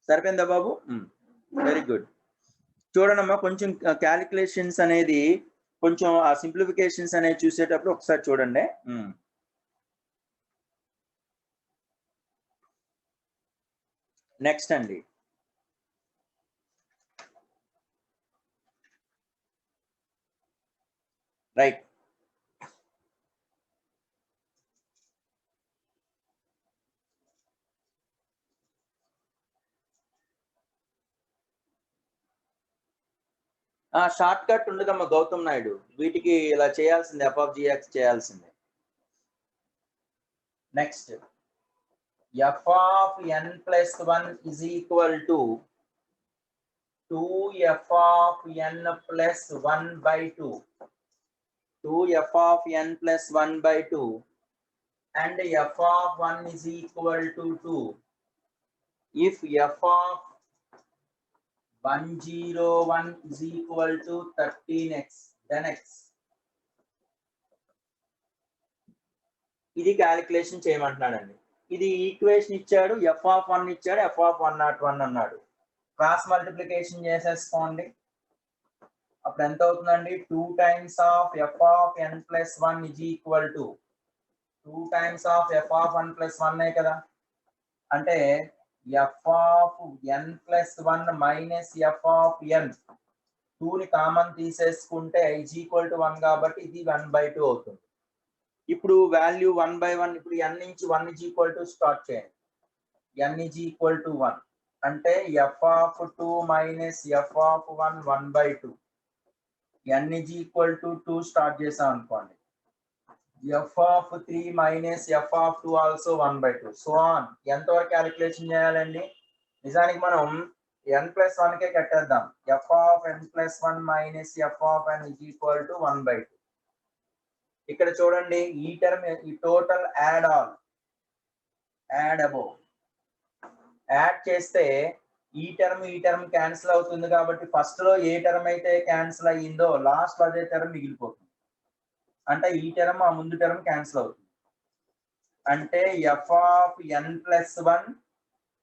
సరిపోయిందా బాబు? Very good. చూడండమ్మా, కొంచెం క్యాలిక్యులేషన్స్ అనేది, కొంచెం ఆ సింప్లిఫికేషన్స్ అనేది చూసేటప్పుడు ఒకసారి చూడండి. నెక్స్ట్ అండి, రైట్, షార్ట్ కట్ ఉండదమ్మా గౌతమ్ నాయుడు, వీటికి ఇలా చేయాల్సిందే, f of gx చేయాల్సిందే. Next, f of n plus 1 is equal to 2f of n plus 1 by 2. 2f of n plus 1 by 2 and f of 1 is equal to 2. If f of 101 is equal to 13x, then x. ఇది calculation చేయమంటున్నాడండి. ఇది equation ఇచ్చాడు, f of 1 ఇచ్చాడు, f of 101 అన్నాడు. Cross multiplication చేసేసుకోండి. అప్పుడు ఎంత అవుతుందండి? 2 times of f of n plus 1 is equal to 2 times of f of 1 plus 1 కదా. అంటే f of n plus 1 minus f of n, 2ని కామన్ తీసేసుకుంటే is equal to 1 కాబట్టి ఇది 1/2 అవుతుంది. ఇప్పుడు వాల్యూ 1/1, ఇప్పుడు n నుంచి 1 is equal to స్టార్ట్ చేయండి. n is equal to 1 అంటే f of 2 minus f of 1 1/2. n is equal to 2 start చేసాం అనుకోండి. f of 3 minus f of 2 also 1/2. So on. ఎంతవరకు క్యాలిక్యులేషన్ చేయాలండి? నిజానికి మనం n plus 1 K కట్టేద్దాం. f of n plus 1 minus f of n is equal to 1/2. ఇక్కడ చూడండి, ఈ term, ఈ total add all, add above, add చేస్తే ఈ టర్మ్ క్యాన్సిల్ అవుతుంది కాబట్టి ఫస్ట్ లో ఏ టర్మ్ అయితే క్యాన్సిల్ అయ్యిందో లాస్ట్ లో అదే టర్మ్ మిగిలిపోతుంది. అంటే ఈ టర్మ్ ఆ ముందు టర్మ్ క్యాన్సిల్ అవుతుంది. అంటే f of n plus 1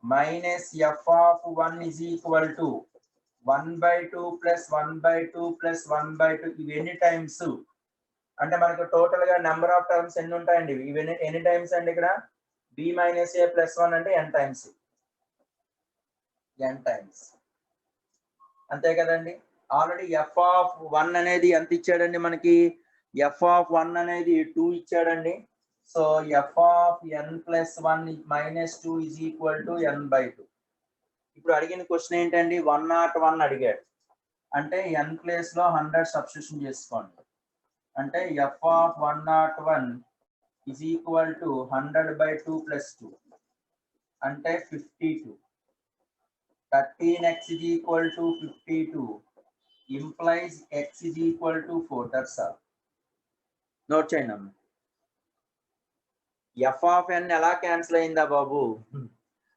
minus f of 1 is equal to 1/2 plus 1/2 plus 1/2. ఇవి ఎన్ని టైమ్స్ అంటే మనకు టోటల్ గా నెంబర్ ఆఫ్ టర్మ్స్ ఎన్ని ఉంటాయండి? ఇవి ఎన్ని టైమ్స్ అండి? ఇక్కడ b minus a plus 1 అంటే n టైమ్స్, n టైమ్స్, అంతే కదండి. ఆల్రెడీ f of 1 అనేది ఎంత ఇచ్చాడండి మనకి? f of 1 అనేది 2 ఇచ్చాడండి. So f of n plus 1 minus 2 is equal to n/2. ఇప్పుడు అడిగిన క్వశ్చన్ ఏంటండి? 101 అడిగాడు. అంటే n ప్లేస్ లో 100 సబ్స్టిట్యూషన్ చేసుకోండి. అంటే f of 101 is equal to 100/2 plus 2 అంటే 52. 13x is equal to 52 implies x is equal to 4. That's all. Note చేయండి అమ్మ. f of n ఎలా క్యాన్సిల్ అయిందా బాబు?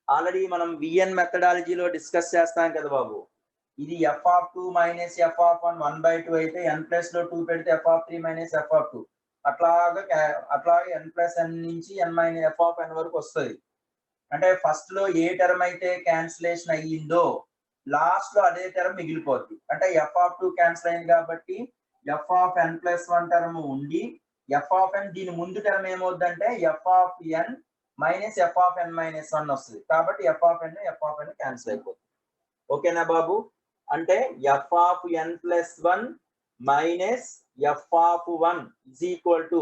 ఆల్రెడీ మనం vn మెథడాలజీలో డిస్కస్ చేస్తాం కదా బాబు. ఇది f of 2 minus f of 1 1/2 అయితే n ప్లస్ లో 2 పెడితే f of 3 minus f of 2, అట్లాగే n ప్లస్ n నుంచి n minus f of n వరకు వస్తుంది. అంటే ఫస్ట్ లో ఏ టర్మ్ అయితే క్యాన్సిలేషన్ అయ్యిందో లాస్ట్ లో అదే టర్మ్ మిగిలిపోద్ది. అంటే f of 2 క్యాన్సిల్ అయింది కాబట్టి f of n plus 1 term ఉండి f of n దీని ముందు term ఏమవుద్దంటే f of n minus f of n minus 1 వస్తుంది. కాబట్టి f of n క్యాన్సిల్ అయిపోతుంది. ఓకేనా బాబు? అంటే f of n plus 1 minus f of 1 is equal to,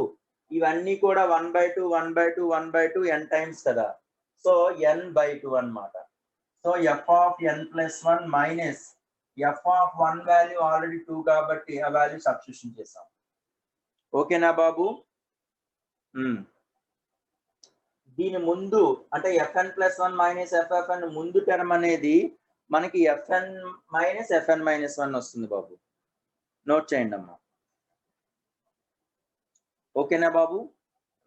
ఇవన్నీ కూడా 1/2 1/2 1/2 n టైమ్స్ కదా. సో n/2 అన్నమాట. So f of n plus 1 minus f of 1 value already 2 కాబట్టి ఆ వాల్యూ సబ్స్టిట్యూషన్ చేసాం. ఓకేనా బాబు? దీని ముందు అంటే fn plus 1 minus ffn ముందు టర్మ్ అనేది మనకి fn minus fn minus 1 వస్తుంది బాబు. నోట్ చేయండి అమ్మా. ఓకేనా బాబు?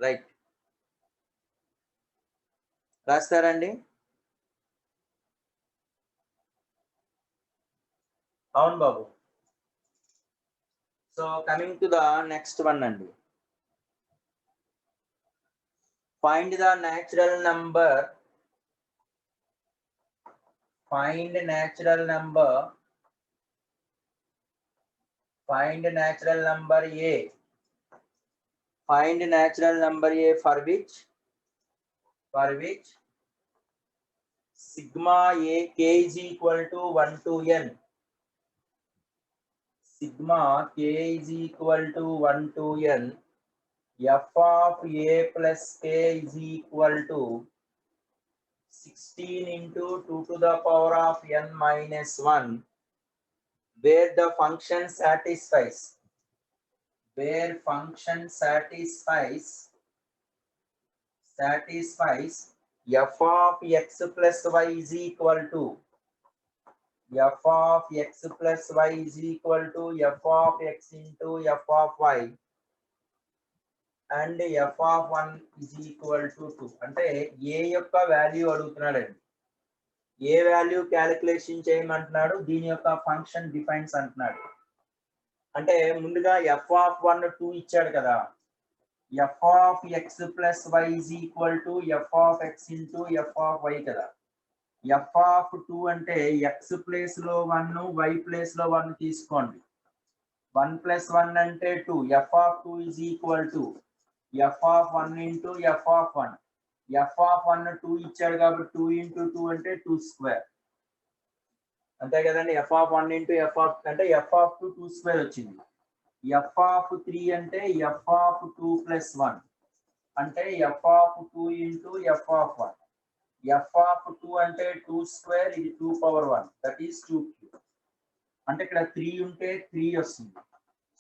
రైట్. రాస్తారండి? అవును బాబు. So coming to the next one అండి. Find the natural number. Find natural number. Find natural number A. Find natural number A for which sigma A k is equal to 1 to n. Sigma k is equal to 1 to n. F of A plus k is equal to 16 into 2 to the power of n minus 1, where the function satisfies f of x plus y is equal to f of x plus y is equal to f of x into f of y and f of 1 is equal to 2. అంటే a యొక్క value అడుగుతున్నాడండి. ఏ value calculation చేయమంటున్నాడు, దీని యొక్క function defines అంటున్నాడు. అంటే ముందుగా f of 1 2 ఇచ్చాడు కదా, f of x plus y is equal to f of x into f of y కదా. f of 2 అంటే x ప్లేస్ లో 1 y ప్లేస్ లో 1 తీసుకోండి. 1 plus 1 అంటే 2. f of 2 is equal to f of 1 into f of 1. f of 1 2 ఇచ్చాడు కాబట్టి 2 into 2 అంటే 2 square. అంతే కదండి. f of 1 into f of అంటే f of 2 2 స్క్వేర్ వచ్చింది. f of 3 అంటే f of 2 plus 1 అంటే f of 2 into f of 1. f of 2 అంటే 2 స్క్వేర్, ఇది 2 పవర్ 1, దట్ ఈస్ 2 క్యూబ్. అంటే ఇక్కడ 3 ఉంటే 3 వస్తుంది.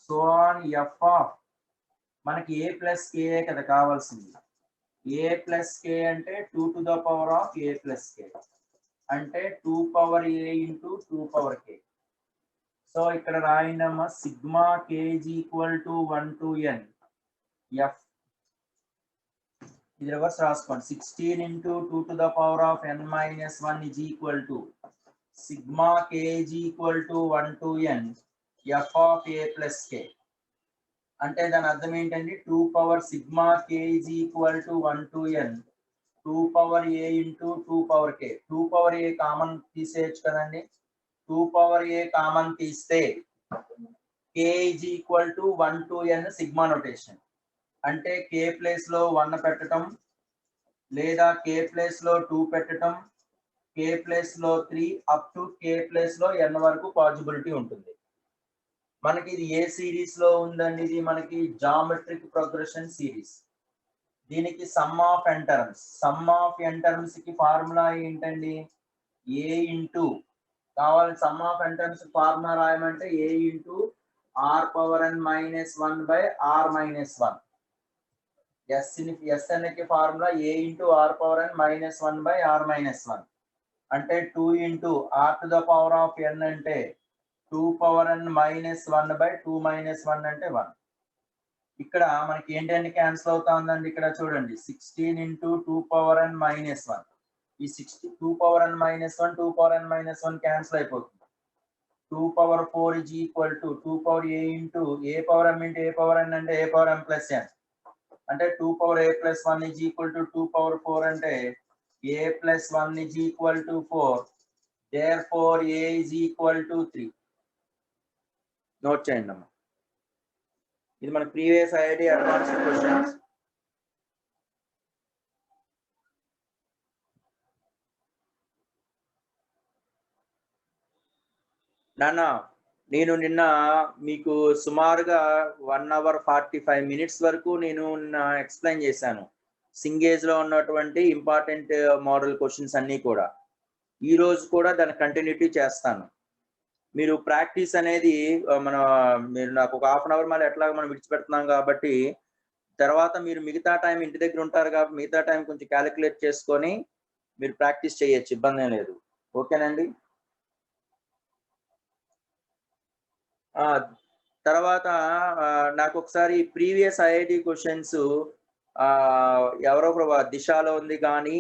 సో ఆన్ f of మనకి a ప్లస్ k కదా కావాల్సింది. a ప్లస్ k అంటే 2 to the power of a plus k అంటే 2 పవర్ a ఇంటూ 2 పవర్ k. సో ఇక్కడ రాయండమ్మా, sigma k is equal to 1 to n f, ఇది రివర్స్ రాసుకోండి. 16 into 2 to the power of n minus 1 is equal to sigma k is equal to 1 to n f of a plus k. అంటే దాని అర్థం ఏంటండి, 2 power sigma k is equal to 1 to n 2 power a ఇంటూ 2 power k. 2 power a common తీసేయచ్చు కదండి. 2 power a common తీస్తే k is equal to 1 to n sigma notation. అంటే k place లో 1 పెట్టడం, లేదా k ప్లేస్ లో 2 పెట్టడం, k ప్లేస్ లో 3 అప్ టు k ప్లేస్ లో n వరకు పాసిబిలిటీ ఉంటుంది. మనకి ఇది ఏ సిరీస్ లో ఉందండి, ఇది మనకి జామెట్రిక్ ప్రోగ్రెషన్ సిరీస్. దీనికి sum of n terms. Sum of n terms కి ఫార్ములా ఏంటండి, a ఇంటూ కావాలి. Sum of n terms formula రాయమంటే a into r power n minus 1 by r minus 1. S కి formula a into r power n minus 1 by r minus 1 అంటే 2 into r to the power of n అంటే 2 power n minus 1 by 2 minus 1 అంటే 1. ఇక్కడ మనకి ఏంటంటే cancel అవుతా ఉందండి. ఇక్కడ చూడండి, 16 ఇంటూ 2 పవర్ n మైనస్ 1. ఈ 2 power n minus 1 2 power n minus 1 cancel అయిపోతుంది. 2 power 4 is equal to 2 power a into a power m into a power n అంటే a power m plus n అంటే 2 power a plus 1 is equal to 2 power 4 అంటే a plus 1 is equal to 4. therefore a is equal to 3. Note చేయండి అమ్మా. ఇది మన previous IIT advanced questions. నాన్న, నేను నిన్న మీకు సుమారుగా 1 hour 45 minutes వరకు నేను ఎక్స్ప్లెయిన్ చేశాను సింగేజ్ లో ఉన్నటువంటి ఇంపార్టెంట్ మోడల్ క్వశ్చన్స్ అన్ని కూడా. ఈ రోజు కూడా దాని కంటిన్యూటీ చేస్తాను. మీరు ప్రాక్టీస్ అనేది మీరు నాకు ఒక 1/2 hour మళ్ళీ ఎట్లాగో మనం విడిచిపెడుతున్నాం కాబట్టి, తర్వాత మీరు మిగతా టైం ఇంటి దగ్గర ఉంటారు కాబట్టి మిగతా టైం కొంచెం క్యాలిక్యులేట్ చేసుకొని మీరు ప్రాక్టీస్ చేయొచ్చు, ఇబ్బంది ఏం లేదు. ఓకేనండి. తర్వాత నాకు ఒకసారి ప్రీవియస్ ఐఐటి క్వశ్చన్స్ ఎవరో దిశలో ఉంది కానీ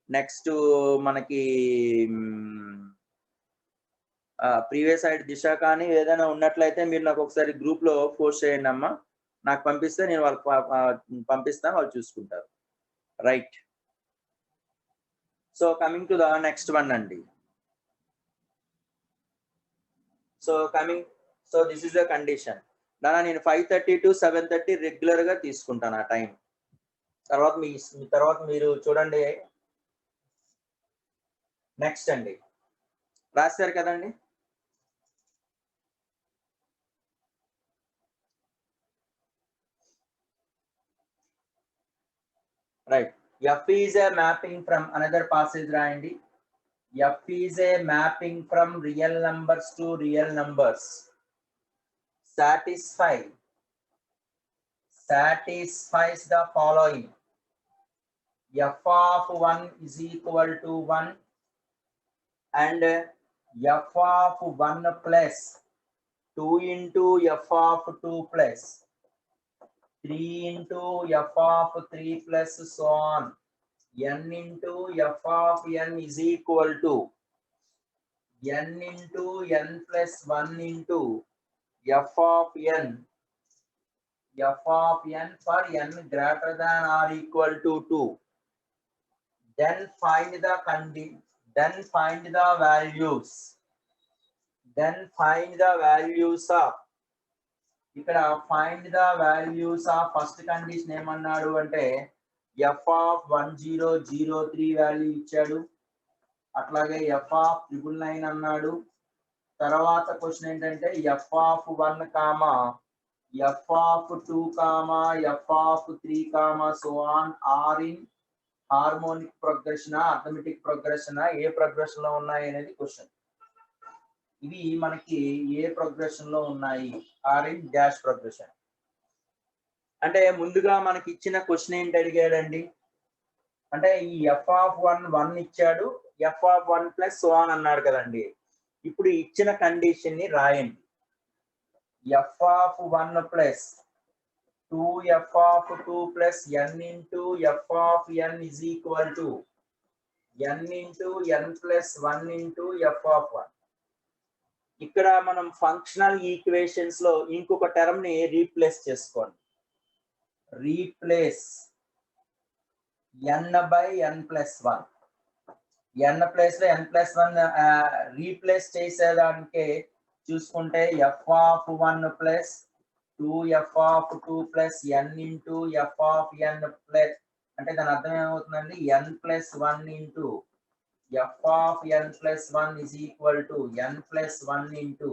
నెక్స్ట్ మనకి ప్రీవియస్ సైడ్ దిశ కానీ ఏదైనా ఉన్నట్లయితే మీరు నాకు ఒకసారి గ్రూప్ లో పోస్ట్ చేయండి అమ్మా. నాకు పంపిస్తే నేను వాళ్ళకి పంపిస్తాను, వాళ్ళు చూసుకుంటారు. Right. So coming to the next one అండి. So this is the condition. దాని నేను 5:30 to 7:30 రెగ్యులర్ గా తీసుకుంటాను ఆ టైం. తర్వాత మీరు చూడండి. నెక్స్ట్ అండి, రాశారు కదండి. Right. F is a mapping from another passage రాయండి. F is a mapping from real numbers to real numbers. Satisfies the following. F of 1 is equal to 1 and F of 1 plus 2 into F of 2 plus 3 into F of 3 plus so on. N into F of n is equal to n into n plus 1 into F of n for n greater than or equal to 2. Then find the values of ఇక్కడ find the values of first condition ఏమన్నాడు అంటే F of 1003 value ఇచ్చాడు. అట్లాగే F of 999 అన్నాడు. తర్వాత question ఏంటంటే f of 1 comma f of 2 comma f of 3 comma so on are in harmonic progression, arithmetic progression, ఏ progression లో ఉన్నాయి అనేది క్వశ్చన్. ఇవి మనకి ఏ ప్రోగ్రెషన్ లో ఉన్నాయి, ఆర్ ఇన్ డాష్ ప్రోగ్రెషన్. అంటే ముందుగా మనకి ఇచ్చిన క్వశ్చన్ ఏంటి అడిగాడండి అంటే ఈ ఎఫ్ ఆఫ్ 1 ఇచ్చాడు, F of 1 plus so on అన్నాడు కదండి. ఇప్పుడు ఇచ్చిన కండిషన్ ని రాయండి. F of 1 plus 2f of 2 plus n into f of n is equal to n into n plus 1 into f of 1. ఇక్కడ మనం ఫంక్షనల్ ఈక్వేషన్స్ లో ఇంకొక టర్మ్ ని రీప్లేస్ చేసుకోండి. Replace n by n plus 1. n place లో n plus 1 replace చేసేదానికి చూసుకుంటే f of 1 plus 2f of 2 plus n into f of n plus అంటే దాని అర్థం ఏమవుతుందండి, n plus 1 into f of n plus 1 is equal to n plus 1 into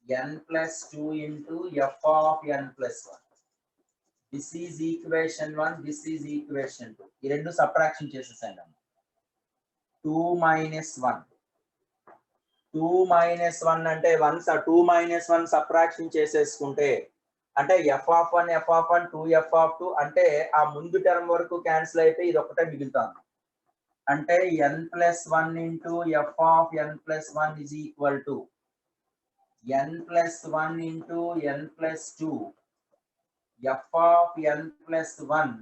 n plus 2 into f of n plus 1. This is equation 1, this is equation 2. ఈ రెండు subtraction చేసేసాను. 2 minus 1. 2 minus 1 అంటే 2 minus 1 subtraction చేసేసుకుంటే అంటే f of 1, f of 1, 2f of 2 అంటే ఆ ముందు term వరకు క్యాన్సిల్ అయితే ఇది ఒకటే మిగులుతుంది. అంటే n plus 1 into f of n plus 1 is equal to n plus 1 into n plus 2 f of n plus 1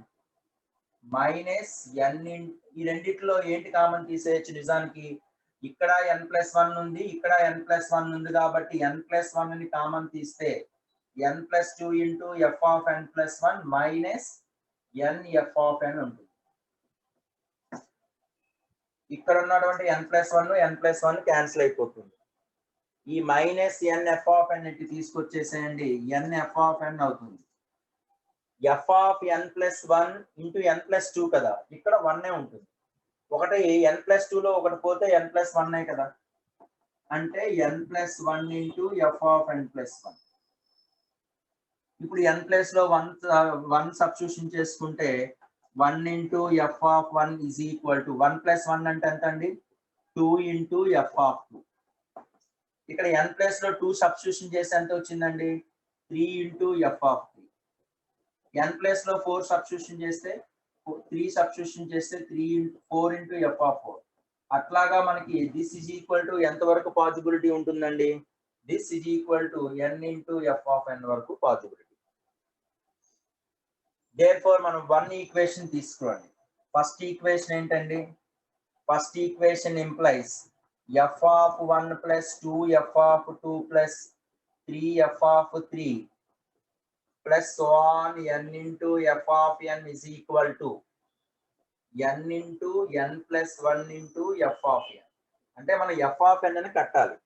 minus n. ఈ రెండిట్లో ఏంటి కామన్ తీసేయచ్చు నిజానికి. ఇక్కడ n plus 1 ఉంది, ఇక్కడ n plus 1 ఉంది కాబట్టి n plus 1 ని కామన్ తీస్తే n plus 2 into f of n plus 1 minus n f of n ఉంటుంది. ఇక్కడ ఉన్నటువంటి n plus 1 క్యాన్సిల్ అయిపోతుంది. ఈ minus n f of n ఇటు తీసుకొచ్చేసేయండి, n f of n అవుతుంది. f of n plus 1 into n plus 2 కదా, ఇక్కడ 1 ఉంటుంది. ఒకటి n plus 2 లో ఒకటి పోతే n plus 1 కదా, అంటే n plus 1 into f of n plus 1. ఇప్పుడు n ప్లేస్ లో 1 సబ్స్టిట్యూషన్ చేసుకుంటే 1 into f of 1 is equal to 1 plus 1 అంటే ఎంత అండి, 2 into f of 2. ఇక్కడ n ప్లేస్ లో 2 సబ్స్టిట్యూషన్ చేస్తే ఎంత వచ్చిందండి, 3 into f of 3. n place లో 4 సబ్స్టిట్యూషన్ చేస్తే 3 సబ్స్టిట్యూషన్ చేస్తే 4 into f of 4. అట్లాగా మనకి దిస్ ఈజ్ ఈక్వల్ టు ఎంత వరకు పాసిబిలిటీ ఉంటుందండి, this is equal to n into f of n వరకు పాసిబిలిటీ. దేర్ఫోర్ మనం 1 ఈక్వేషన్ తీసుకోండి. ఫస్ట్ ఈక్వేషన్ ఏంటండి? First equation implies f(1 + 2f(2 + 3f(3) plus so on n into f of n is equal to n into n plus 1 into f of n. అంటే మనం f of n అని కట్టాలి.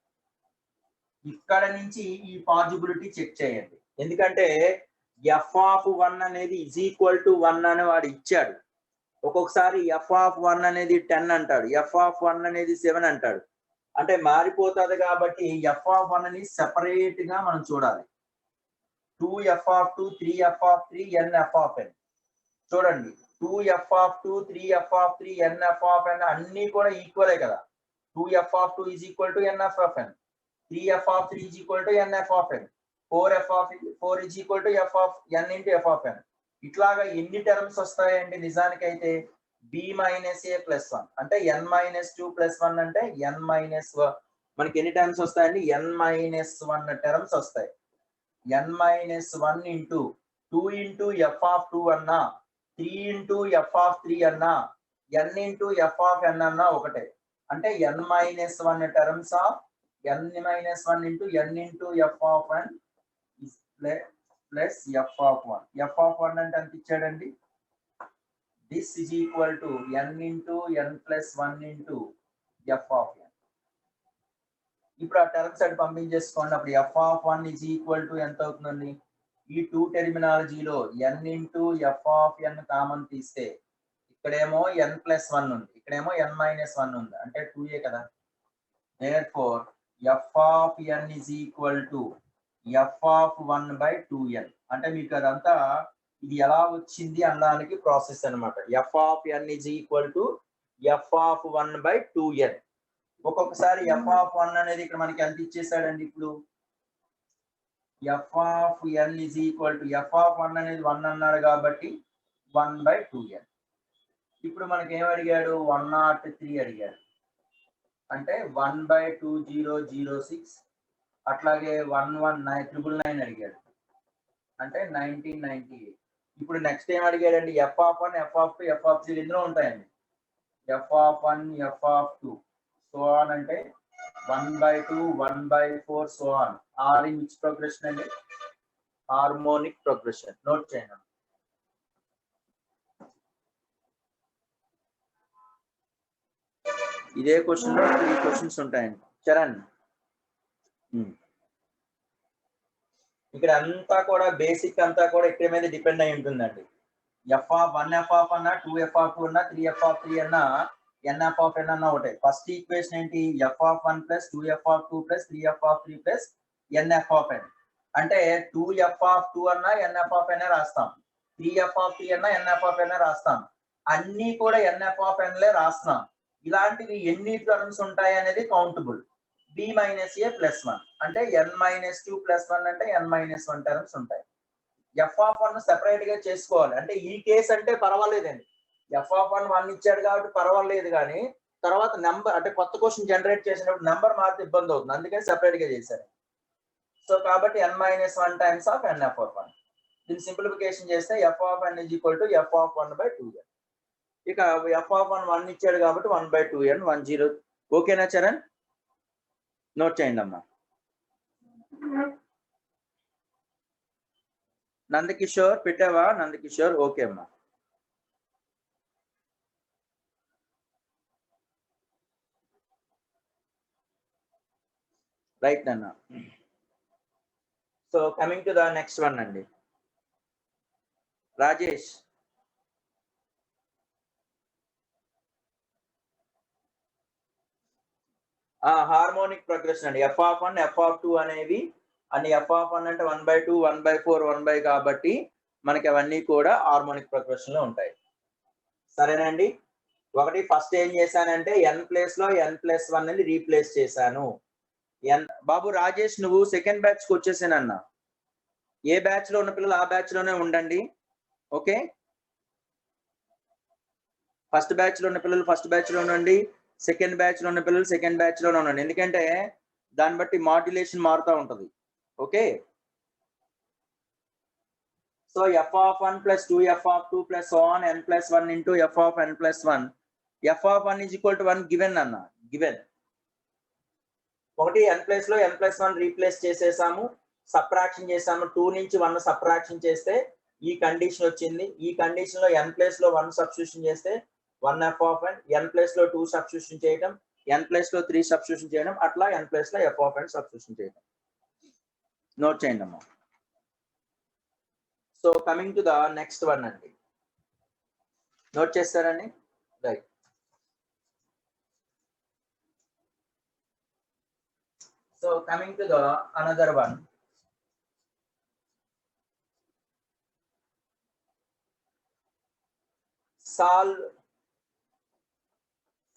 ఇక్కడ నుంచి ఈ possibility check చేయండి. ఎందుకంటే f of 1 అనేది is equal to 1 అని వాడు ఇచ్చాడు. ఒక్కొక్కసారి f of 1 అనేది 10 అంటాడు, f of 1 అనేది 7 అంటాడు. అంటే మారిపోతుంది కాబట్టి f of 1 అని సెపరేట్ గా మనం చూడాలి. 2f of 2, 3f of 3, nf of n. చూడండి 2f of 2, 3f of 3, nf of n అన్ని కూడా ఈక్వలే కదా. 2f of 2 is equal to nf of n, 3f of 3 is equal to nf of n, 4f of 4 is equal to f of n into f of n. ఇట్లాగా ఎన్ని terms వస్తాయండి నిజానికైతే? b minus a plus 1 అంటే n minus 2 plus 1 అంటే n minus 1. మనకి ఎన్ని terms వస్తాయండి? n minus 1 terms వస్తాయి. n minus 1 into 2 into f of 2 అన్నా, 3 into f of 3 అన్నా, n into f of n అన్నా ఒకటే. అంటే n minus 1 terms of n minus 1 into n into f of n is plus f of 1. f of 1 అంటే ఎంత ఇచ్చాడండి? This is equal to n into n plus 1 into f of n. ఇప్పుడు ఆ terms అటు పంపించేసుకోండి. అప్పుడు f of 1 is equal to ఎంత అవుతుందండి? ఈ 2 టెర్మినాలజీలో n into f of n common తీస్తే ఇక్కడేమో n plus 1 ఉంది, ఇక్కడేమో n minus 1 ఉంది, అంటే 2a కదా. Therefore f of n is equal to f of 1 by 2n. అంటే మీకు అదంతా ఇది ఎలా వచ్చింది అనడానికి ప్రాసెస్ అన్నమాట. f of n is equal to f of 1 by 2n. ఒక్కొక్కసారి f of 1 అనేది ఇక్కడ మనకి ఎంత ఇచ్చేసాడండి? ఇప్పుడు f of n is equal to f of 1 అనేది 1 అన్నాడు కాబట్టి 1 by 2n. ఇప్పుడు మనకి ఏం అడిగాడు? 103 అడిగాడు, అంటే 1 by 2006. అట్లాగే 11999 అడిగాడు, అంటే 1998. ఇప్పుడు నెక్స్ట్ ఏం అడిగాడండి? f of 1, f of 2, f of 3 ఇందులో ఉంటాయండి. f of 1, f of 2 so on అంటే 1 by 2, 1 by 4 so on. R in which progression అండి? Harmonic progression. నోట్ చేయండి. ఇదే క్వశ్చన్ లో 3 క్వశ్చన్స్ ఉంటాయండి. చరణ్, ఇక్కడ అంతా కూడా బేసిక్ అంతా కూడా ఇక్కడ మీద డిపెండ్ అయి ఉంటుందండి. f of 1 f of 1 2 f of 2 అన్నా, 3 f of 3 అన్నా, n f of n అన్నా ఒకటే. ఫస్ట్ ఈక్వేషన్ ఏంటి? f of 1 plus 2f of 2 plus 3f of 3 plus nf of n. అంటే 2f of 2 అన్నా nf of n రాస్తాం, 3f of 3 అన్నా nf of n రాస్తాం, అన్ని కూడా nf of n లే రాస్తున్నాం. ఇలాంటివి ఎన్ని టర్మ్స్ ఉంటాయి అనేది countable. b minus a plus 1 అంటే n minus 2 plus 1 అంటే n minus 1 టర్మ్స్ ఉంటాయి. f of 1 సెపరేట్ గా చేసుకోవాలి. అంటే ఈ కేసు అంటే పర్వాలేదండి, f of 1 ఇచ్చాడు కాబట్టి పర్వాలేదు, కానీ తర్వాత నెంబర్ అంటే కొత్త క్వశ్చన్ జనరేట్ చేసినప్పుడు నెంబర్ మారితే ఇబ్బంది అవుతుంది, అందుకని సెపరేట్ గా చేశారు. సో కాబట్టి n minus 1 times of n f of 1. దీన్ని సింప్లిఫికేషన్ చేస్తే f of n is equal to f of 1 by 2n. ఇక f of 1 ఇచ్చాడు కాబట్టి 1 by 2n 10. ఓకేనా చరణ్? నోట్ చేయండి అమ్మా. నందకిషోర్ పెట్టావా? నందకిషోర్ ఓకే అమ్మా. రైట్ నాన్న. So coming to the next one అండి, రాజేష్. హార్మోనిక్ ప్రోగ్రెషన్ అండి. f of 1 f of 2 అనేవి అన్ని f of 1 అంటే 1 by 2 1 by 4 1 by కాబట్టి మనకి అవన్నీ కూడా హార్మోనిక్ ప్రోగ్రెషన్ లో ఉంటాయి. సరేనండి. ఒకటి ఫస్ట్ ఏం చేశానంటే n ప్లేస్ లో n plus 1 అనేది రీప్లేస్ చేశాను. బాబు రాజేష్, నువ్వు సెకండ్ బ్యాచ్ కి వచ్చేసానన్నా. ఏ బ్యాచ్ లో ఉన్న పిల్లలు ఆ బ్యాచ్ లోనే ఉండండి. ఓకే, ఫస్ట్ బ్యాచ్ లో ఉన్న పిల్లలు ఫస్ట్ బ్యాచ్ లో ఉండండి, సెకండ్ బ్యాచ్ లో ఉన్న పిల్లలు సెకండ్ బ్యాచ్ లోనే ఉండండి. ఎందుకంటే దాన్ని బట్టి మాడ్యులేషన్ మారుతూ ఉంటది. Okay, So f of 1 plus 2 f of 2 plus so on n plus 1 into f of n plus 1. f of 1 is equal to 1 given అన్న given. ఒకటి n ప్లస్ లో n ప్లస్ 1 రీప్లేస్ చేసేసాము, సబ్ట్రాక్షన్ చేసాము. 2 నుంచి 1 subtraction చేస్తే ఈ condition వచ్చింది. ఈ కండిషన్ లో n ప్లస్ లో 1 సబ్స్టిట్యూషన్ చేస్తే 1 f of n, n plus లో 2 సబ్స్టిట్యూషన్ చేయడం, n ప్లస్ లో 3 సబ్స్టిట్యూషన్ చేయడం, అట్లా n ప్లస్ లో f of n సబ్స్టిట్యూషన్ చేయడం. నోట్ చేయండి అమ్మా. So coming to the next one అండి, నోట్ చేస్తారండి, right. So coming to the another one,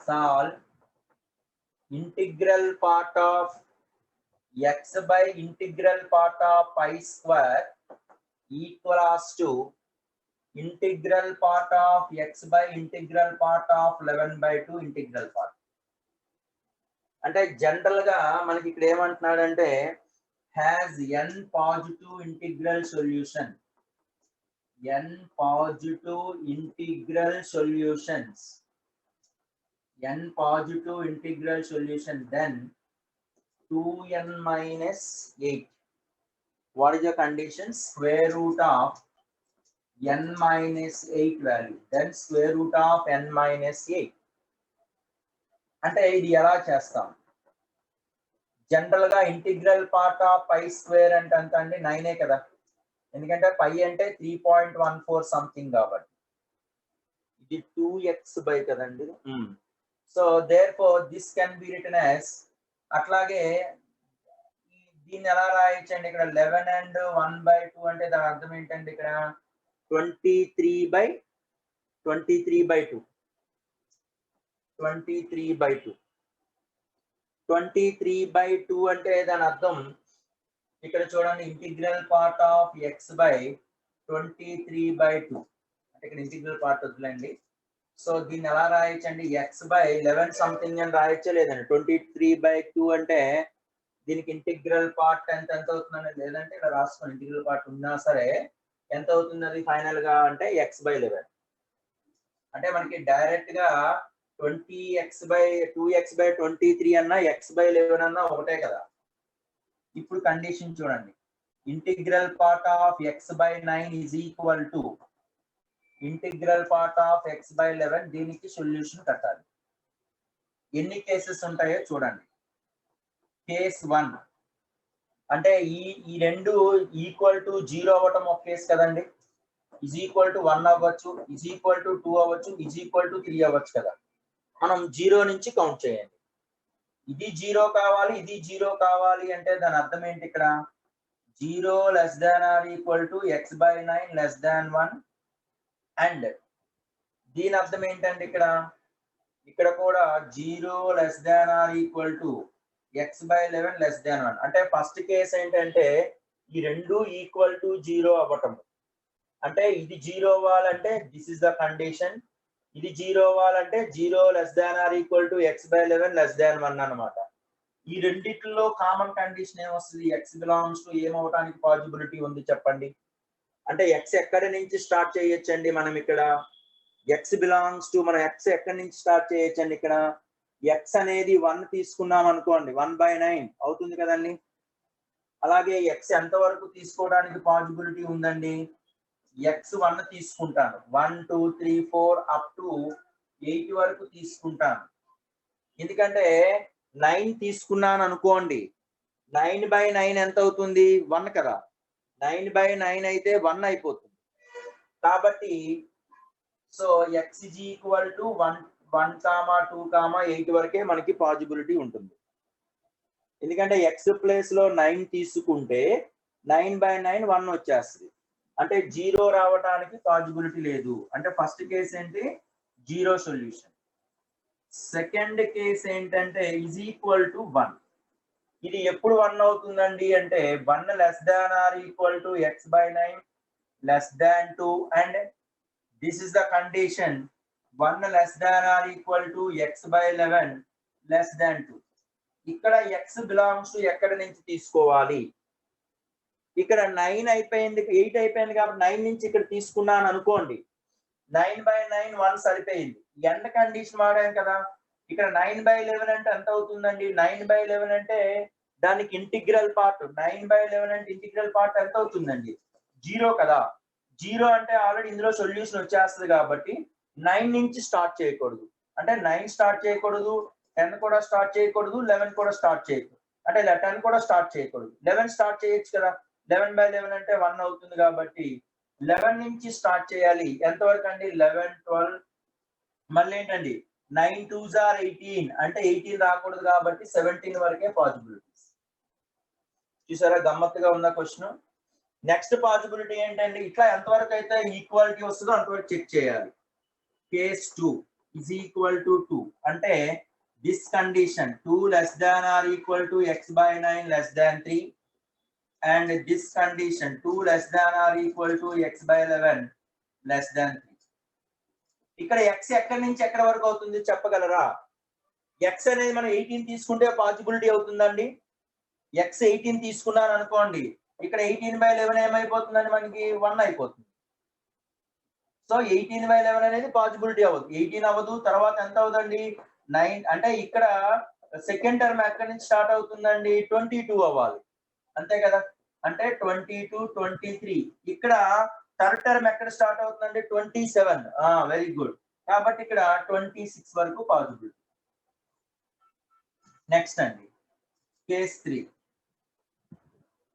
solve integral part of x by integral part of pi square equals to integral part of x by integral part of 11/2 integral part. అంటే general గా మనకి ఇక్కడ ఏమంటున్నాడంటే has n positive integral solution, n positive integral solutions, n positive integral solution, then 2n minus 8. What is the condition? Square root of n minus 8 value, then square root of n minus 8. అంటే ఇది ఎలా చేస్తాం? General గా integral part of pi square అంటే ఎంత అండి? 9 కదా, ఎందుకంటే పై అంటే 3.14 సంథింగ్ కాబట్టి. ఇది 2x బై కదండి. So therefore this can be written as, అట్లాగే దీన్ని ఎలా రాయొచ్చండి? ఇక్కడ 11 and 1/2 అంటే దాని అర్థం ఏంటండి? ఇక్కడ 23/2, 23/2, 23/2, 23/2 అంటే దాని అర్థం ఇక్కడ చూడండి, integral part of x by 23/2 అంటే ఇక్కడ ఇంటిగ్రల్ పార్ట్ వద్దులేండి. సో దీన్ని ఎలా రాయొచ్చండి? x బై 11 సంథింగ్ అని రాయొచ్చా లేదండి? 23/2 అంటే దీనికి ఇంటిగ్రల్ పార్ట్ ఎంత అవుతుందండి? లేదంటే ఇలా రాసుకోండి, ఇంటిగ్రల్ పార్ట్ ఉన్నా సరే ఎంత అవుతుంది అది ఫైనల్ గా అంటే x బై 11. అంటే మనకి డైరెక్ట్ గా 2x బై 23 అన్నా x బై 11 అన్నా ఒకటే కదా. ఇప్పుడు కండిషన్ చూడండి, integral part of x by 9 is equal to integral part of x by 11. దీనికి సొల్యూషన్ కట్టాలి. ఎన్ని కేసెస్ ఉంటాయో చూడండి. కేస్ 1 అంటే ఈ రెండు ఈక్వల్ టు 0 అవ్వటం ఒక కేసు కదండి. ఈజ్ ఈక్వల్ టు 1 అవ్వచ్చు, ఈజ్ ఈక్వల్ టు 2 అవ్వచ్చు, ఈజ్ ఈక్వల్ టు 3 అవ్వచ్చు కదా. మనం 0 నుంచి కౌంట్ చేయండి. ఇది 0 కావాలి, ఇది 0 కావాలి అంటే దాని అర్థం ఏంటి? ఇక్కడ 0 less than or equal to x by 9 less than 1. And దీని అర్థం ఏంటంటే ఇక్కడ కూడా 0 less than or equal to x by 11 less than 1. అంటే ఫస్ట్ కేసు ఏంటంటే ఈ రెండు ఈక్వల్ టు 0 అవ్వటం. అంటే ఇది 0 అవ్వాలంటే దిస్ ఇస్ ద కండిషన్, ఇది 0 అవ్వాలంటే 0 less than or equal to x by 11 less than 1 అన్నమాట. ఈ రెండిట్లో కామన్ కండిషన్ ఏమొస్తుంది? x బిలాంగ్స్ టు ఏమవటానికి పాసిబిలిటీ ఉంది చెప్పండి? అంటే x ఎక్కడి నుంచి స్టార్ట్ చేయొచ్చండి? మనం ఇక్కడ x బిలాంగ్స్ టు, మనం x ఎక్కడి నుంచి స్టార్ట్ చేయొచ్చండి? ఇక్కడ x అనేది 1 తీసుకున్నాం అనుకోండి, 1/9 అవుతుంది కదండి. అలాగే x ఎంత వరకు తీసుకోవడానికి పాసిబిలిటీ ఉందండి? x 1 తీసుకుంటాను, 1 2 3 4 అప్ టు 8 వరకు తీసుకుంటాను. ఎందుకంటే 9 తీసుకున్నాను అనుకోండి, 9/9 ఎంత అవుతుంది? 1 కదా. 9/9 అయితే 1 అయిపోతుంది. కాబట్టి so x is equal to 1, 2, 8 వరకే మనకి పాసిబిలిటీ ఉంటుంది. ఎందుకంటే x ప్లేస్ లో 9 తీసుకుంటే 9/9 1 వచ్చేస్తుంది. అంటే 0 రావడానికి పాసిబిలిటీ లేదు. అంటే ఫస్ట్ కేసు ఏంటి? 0 సొల్యూషన్. సెకండ్ కేసు ఏంటంటే ఈజ్ ఈక్వల్ టు 1. ఇది ఎప్పుడు 1 అవుతుందండి అంటే 1 less than or equal to x by 9 less than 2. And this is the condition, 1 less than or equal to x by 11 less than 2. ఇక్కడ x belongs to ఎక్కడి నుంచి తీసుకోవాలి? ఇక్కడ 9 అయిపోయింది, 8 అయిపోయింది కాబట్టి 9 నుంచి ఇక్కడ తీసుకున్నాను అనుకోండి. 9/9 1 సరిపోయింది. ఎండ్ కండిషన్ వాడాం కదా. ఇక్కడ 9/11 అంటే ఎంత అవుతుందండి? 9/11 అంటే దానికి ఇంటిగ్రల్ పార్ట్ 9/11 అంటే ఇంటిగ్రల్ పార్ట్ ఎంత అవుతుందండి? 0 కదా. 0 అంటే ఆల్రెడీ ఇందులో సొల్యూషన్ వచ్చేస్తుంది కాబట్టి 9 నుంచి స్టార్ట్ చేయకూడదు. అంటే 9 స్టార్ట్ చేయకూడదు, 10 కూడా స్టార్ట్ చేయకూడదు, 11 కూడా స్టార్ట్ చేయకూడదు. అంటే 10 కూడా స్టార్ట్ చేయకూడదు. 11 స్టార్ట్ చేయొచ్చు కదా. 11/11 అంటే 1 అవుతుంది కాబట్టి 11 నుంచి స్టార్ట్ చేయాలి. ఎంతవరకు అండి? 11, 12 మళ్ళీ ఏంటండి 9 2s are 18 అంటే 18 రాకూడదు కాబట్టి 17 వరకే పాసిబిలిటీస్. చూసారా గమ్మత్తుగా ఉన్న క్వశ్చన్. నెక్స్ట్ పాసిబిలిటీ ఏంటండి? ఇట్లా ఎంతవరకు అయితే ఈక్వాలిటీ వస్తుందో అంతవరకు చెక్ చేయాలి. కేస్ 2 is equal to 2 అంటే this condition 2 less than or equal to x/9 less than 3 and this condition 2 less than or equal to x/11 less than 3. ఇక్కడ x ఎక్కడి నుంచి ఎక్కడి వరకు అవుతుంది చెప్పగలరా? x అనేది మనం 18 తీసుకుంటే పాసిబిలిటీ అవుతుందండి. x 18 తీసుకున్నాను అనుకోండి, ఇక్కడ 18/11 ఏమైపోతుందండి? మనకి 1 అయిపోతుంది. సో 18/11 అనేది పాసిబిలిటీ అవ్వదు. 18 అవ్వదు. తర్వాత ఎంత అవుతుందండి? 9 అంటే ఇక్కడ సెకండ్ టర్మ్ ఎక్కడి నుంచి స్టార్ట్ అవుతుందండి? 22 అవ్వాలి. అంతే కదా. అంటే 22, 23 ఇక్కడ థర్డ్ టర్మ్ ఎక్కడ స్టార్ట్ అవుతుందండి? 27. Very good. కాబట్టి ఇక్కడ 26 వరకు పాసిబిలిటీ. నెక్స్ట్ అండి కేస్ 3.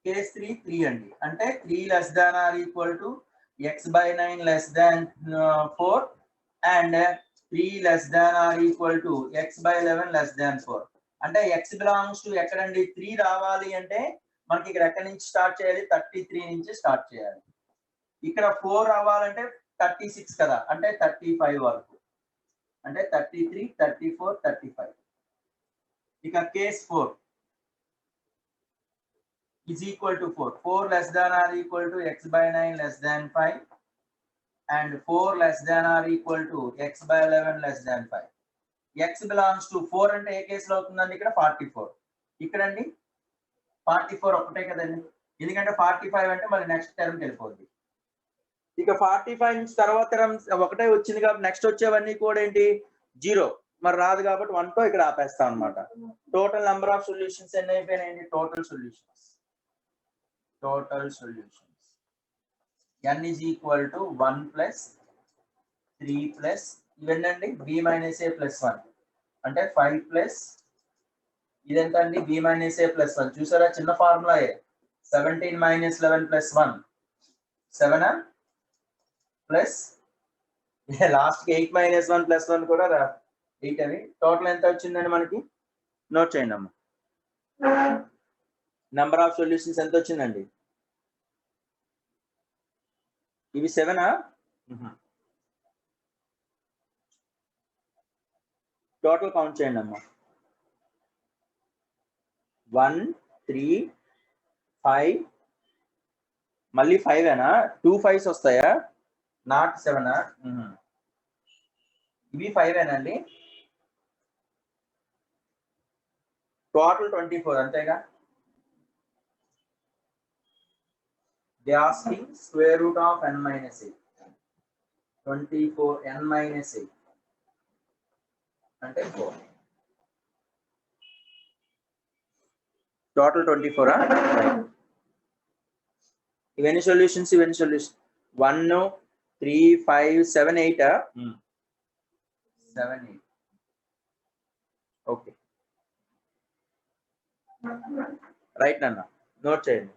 కేస్ 3 అండి. అంటే 3 less than or equal to x/9 less than 4 and 3 less than or equal to x/11 less than 4. అంటే x belongs to ఎక్కడండి? 3 రావాలి అంటే మనకి ఇక్కడ ఎక్కడి నుంచి స్టార్ట్ చేయాలి? 33 నుంచి స్టార్ట్ చేయాలి. ఇక్కడ 4 రావాలంటే 36 కదా. అంటే 35 వరకు. అంటే 33, 34, 35. ఇక case 4 is equal to 4. 4 less than or equal to x/9 less than 5 and 4 less than or equal to x/11 less than 5. x belongs to 4 అంటే ఏ కేసులో అవుతుందండి? ఇక్కడ 44. ఇక్కడండి 44 ఒకటే కదండి. ఎందుకంటే 45 అంటే మరి నెక్స్ట్ టర్మ్కి వెళ్ళిపోద్ది. ఇక 45 నుంచి తర్వాత టర్మ్ ఒకటే వచ్చింది కాబట్టి నెక్స్ట్ వచ్చేవన్నీ కూడా ఏంటి? 0. మరి రాదు కాబట్టి 1 తో ఇక్కడ ఆపేస్తాం అన్నమాట. టోటల్ నెంబర్ ఆఫ్ సొల్యూషన్స్ ఎన్ని అయిపోయినాయండి? Total solutions n is equal to 1 plus 3 plus ఇవన్నీ b minus a plus 1 అంటే 5 plus ఇదెంత అండి? b minus a plus 1. చూసారా చిన్న formula 17 minus 11 plus 1 7 plus last 8 minus 1 plus 1 కూడా 8 అని టోటల్ ఎంత వచ్చిందండి మనకి? నోట్ చేయండి అమ్మా. నెంబర్ ఆఫ్ సొల్యూషన్స్ ఎంత వచ్చిందండి? ఇవి 7. టోటల్ కౌంట్ చేయండి అమ్మా. 1 3 5 మళ్ళీ 5 ఏనా? 2 5s వస్తాయా? నాట్ 7. ఇవి 5 ఏనండి. టోటల్ 24 అంతేగా. They are asking square root of n minus 8. 24 n minus 8 అంటే 4. టోటల్ 24. ఇవన్నీ సొల్యూషన్స్ 1 3 5 7 8 7 8. ఓకే రైట్ నాన్న. నోట్ చేయండి.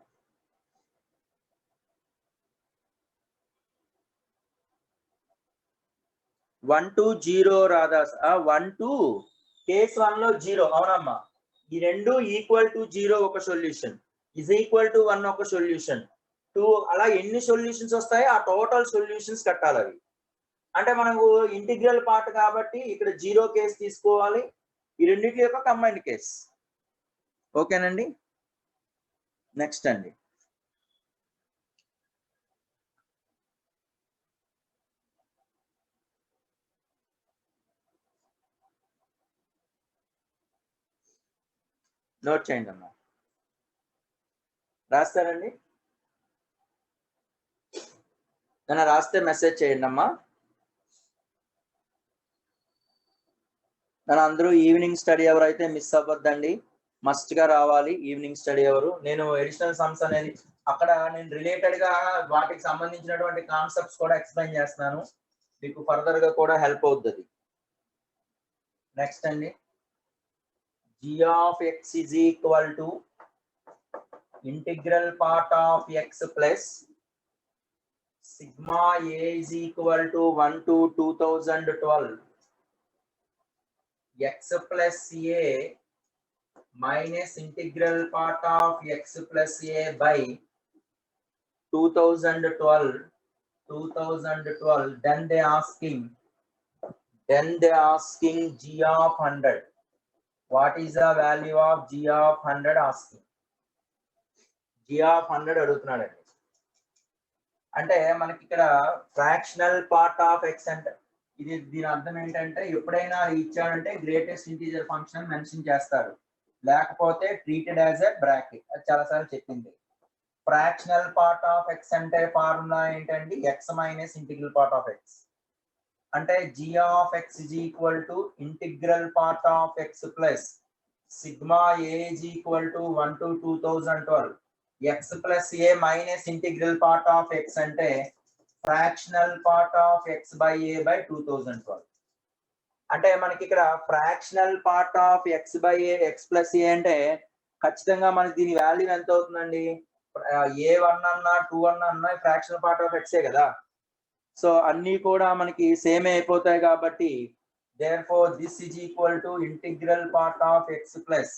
వన్ టు 0 రాదా? 1 to కేస్ 1 లో 0. అవునమ్మా. ఈ రెండు ఈక్వల్ టు 0 ఒక సొల్యూషన్, ఇజ్ ఈక్వల్ టు 1 ఒక సొల్యూషన్, 2 అలా ఎన్ని సొల్యూషన్స్ వస్తాయో ఆ టోటల్ సొల్యూషన్స్ కట్టాలి అవి. అంటే మనకు ఇంటిగ్రల్ పార్ట్ కాబట్టి ఇక్కడ 0 కేస్ తీసుకోవాలి. ఈ రెండింటి యొక్క కంబైన్డ్ కేస్. ఓకేనండి. నెక్స్ట్ అండి నోట్ చేయండి అమ్మా. రాస్తారండి. నేను రాస్తే మెసేజ్ చేయండి అమ్మా. నేను అందరూ ఈవినింగ్ స్టడీ అవర్ అయితే మిస్ అవ్వద్దండి, మస్ట్ గా రావాలి ఈవినింగ్ స్టడీ అవర్. నేను ఎడిషనల్ సమ్స్ అనేది అక్కడ నేను రిలేటెడ్ గా వాటికి సంబంధించినటువంటి కాన్సెప్ట్స్ కూడా ఎక్స్ప్లెయిన్ చేస్తున్నాను, మీకు ఫర్దర్ గా కూడా హెల్ప్ అవుతుంది. నెక్స్ట్ అండి, g of x is equal to integral part of x plus sigma a is equal to 1 to 2012 x plus a minus integral part of x plus a by 2012. Then they asking g of 100. What is the value of g of 100? asking g of 100 అడుగుతున్నాడండి. అంటే మనకి ఇక్కడ fractional part of X అంటే ఇది, దీని అర్థం ఏంటంటే ఎప్పుడైనా ఇచ్చాడంటే గ్రేటెస్ట్ ఇంటీజర్ ఫంక్షన్ మెన్షన్ చేస్తాడు, లేకపోతే ట్రీటెడ్ యాజ్ ఎ బ్రాకెట్. అది చాలాసార్లు చెప్పింది. ఫ్రాక్షనల్ పార్ట్ ఆఫ్ ఎక్స్ అంటే ఫార్ములా ఏంటండి, X minus integral part of X. అంటే g of x is equal to integral part of x plus sigma a is equal to 1 to 2012 x plus a minus integral part of x అంటే fractional part of x by a by 2012. అంటే మనకి ఇక్కడ fractional part of x by a x plus a అంటే ఖచ్చితంగా మనకి దీని value ఎంత అవుతుందండి, a1 అన్నా 2 అన్నా ఫ్రాక్షనల్ పార్ట్ ఆఫ్ x కదా. సో అన్ని కూడా మనకి సేమ్ అయిపోతాయి కాబట్టి therefore this is equal to integral part of x plus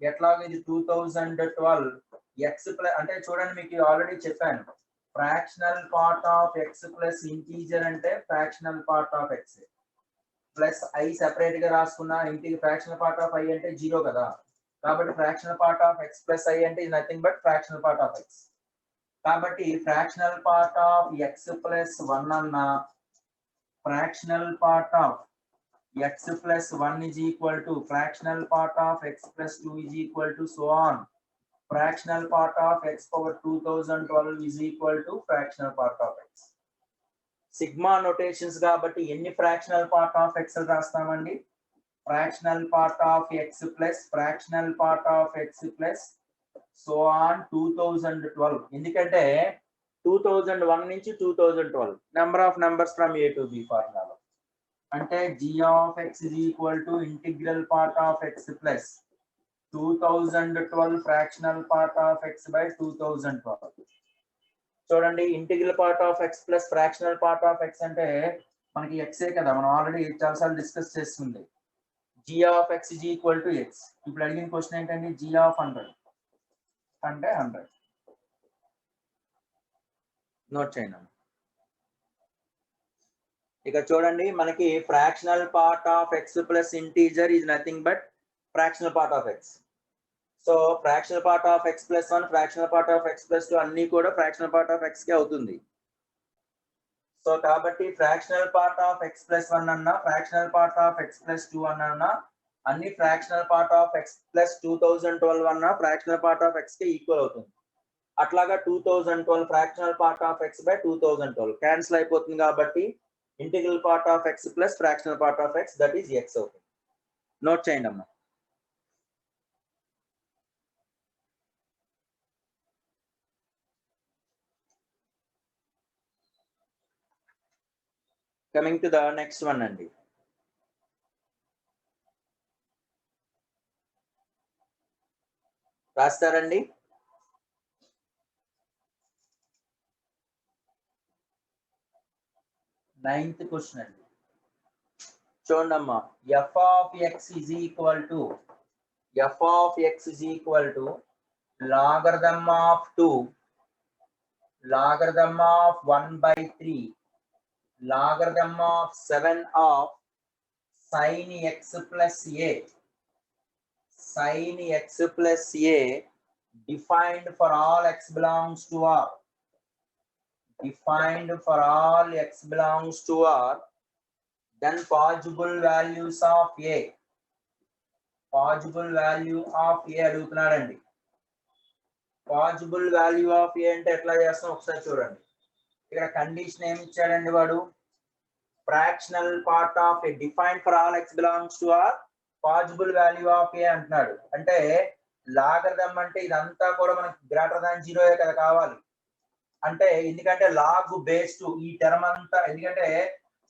ఎట్లాగో ఇది 2012 x plus అంటే చూడండి, మీకు ఆల్రెడీ చెప్పాను fractional part of x plus integer అంటే fractional part of x plus i separate గా రాసుకున్నా, ఇంటి ఫ్రాక్షనల్ పార్ట్ ఆఫ్ i అంటే 0 కదా, కాబట్టి fractional part of x plus i అంటే ఇది nothing but fractional part of x. కాబట్టి fractional part of x plus 1 అన్న fractional part of x plus 1 is equal to fractional part of x plus 2 is equal to so on. Fractional part of x power 2012 is equal to fractional part of x. Sigma notations కాబట్టి ఎన్ని fractional part of x రాస్తామండి, fractional part of x plus fractional part of x plus so on 2012. ఎందుకంటే 2001 నుంచి 2012 number of numbers from a to b formula. అంటే g of x is equal to integral part of x plus 2012 fractional part of x by 2012. చూడండి, integral part of x plus fractional part of x అంటే మనకి x కదా, మనం already చాలాసార్లు discuss చేస్తుంది. g of x is equal to x. ఇప్పుడు అడిగిన question ఏంటంటే g of 100 అంటే 100. నోట్ చేయండి. ఇక చూడండి, మనకి fractional part of x plus integer is nothing but fractional part of x. So fractional part of x plus 1 fractional part of x plus 2 అన్ని కూడా ఫ్రాక్షనల్ పార్ట్ ఆఫ్ x కే అవుతుంది. So కాబట్టి fractional part of x plus 1 అన్న fractional part of x plus 2 అన్న అన్ని fractional part of x plus 2012 అన్న fractional part of x K equal అవుతుంది. అట్లాగా 2012 fractional part of x by 2012 cancel అయిపోతుంది కాబట్టి integral part of x plus fractional part of x that is x అవుతుంది. Note చేయండి అమ్మా. Coming to the next one అండి. రాస్తారండి. Ninth question అండి. చూడండి అమ్మా, f of x is equal to logarithm of 2 logarithm of 1 by 3 logarithm of 7 of sin x plus a defined for all x belongs to R. Then possible values of a అడుగుతున్నాడండి. Possible value of A అంటే ఎట్లా చేస్తాం ఒకసారి చూడండి. ఇక్కడ condition ఏమి ఇచ్చాడండి వాడు, fractional part of A defined for all X belongs to R possible value of A అంటున్నాడు. అంటే లాగరిథం అంటే ఇదంతా కూడా మనకి గ్రేటర్ దాన్ జీరో కదా కావాలి. అంటే ఎందుకంటే లాగ్ బేస్ టు ఈ టర్మ్ అంతా, ఎందుకంటే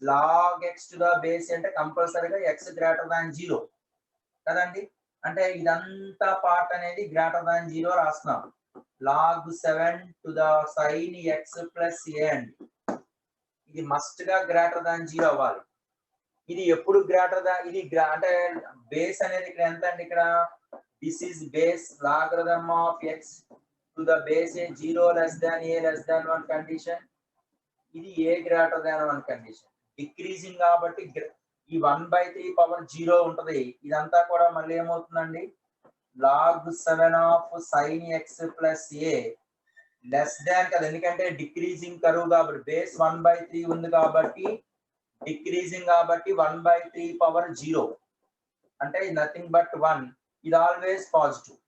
log x to the base అంటే కంపల్సరీగా ఎక్స్ గ్రేటర్ దాన్ జీరో కదండి. అంటే ఇదంతా పార్ట్ అనేది గ్రేటర్ దాన్ జీరో రాస్తున్నాం. Log 7 to the sine X plus A అండి, ఇది మస్ట్ గా గ్రేటర్ దాన్ జీరో అవ్వాలి. ఇది ఎప్పుడు గ్రేటర్ దాన్, ఇది అంటే బేస్ అనేది ఇక్కడ ఎంత అండి, ఇక్కడ this is base logarithm of X to the base A 0 less than A less than 1 condition, ఇది ఏ గ్రేటర్ దాన్ 1 కండిషన్. డిక్రీజింగ్ కాబట్టి ఈ 1/3 పవర్ 0 ఉంటది. ఇదంతా కూడా మళ్ళీ ఏమవుతుందండి, log 7 of sin x plus A less దాన్ కదా, ఎందుకంటే డిక్రీజింగ్ కర్వ్ కాబట్టి బేస్ 1/3 ఉంది కాబట్టి డిక్రీజింగ్ కాబట్టి 1/3 పవర్ 0 అంటే నథింగ్ బట్ 1, ఇది ఆల్వేస్ పాజిటివ్.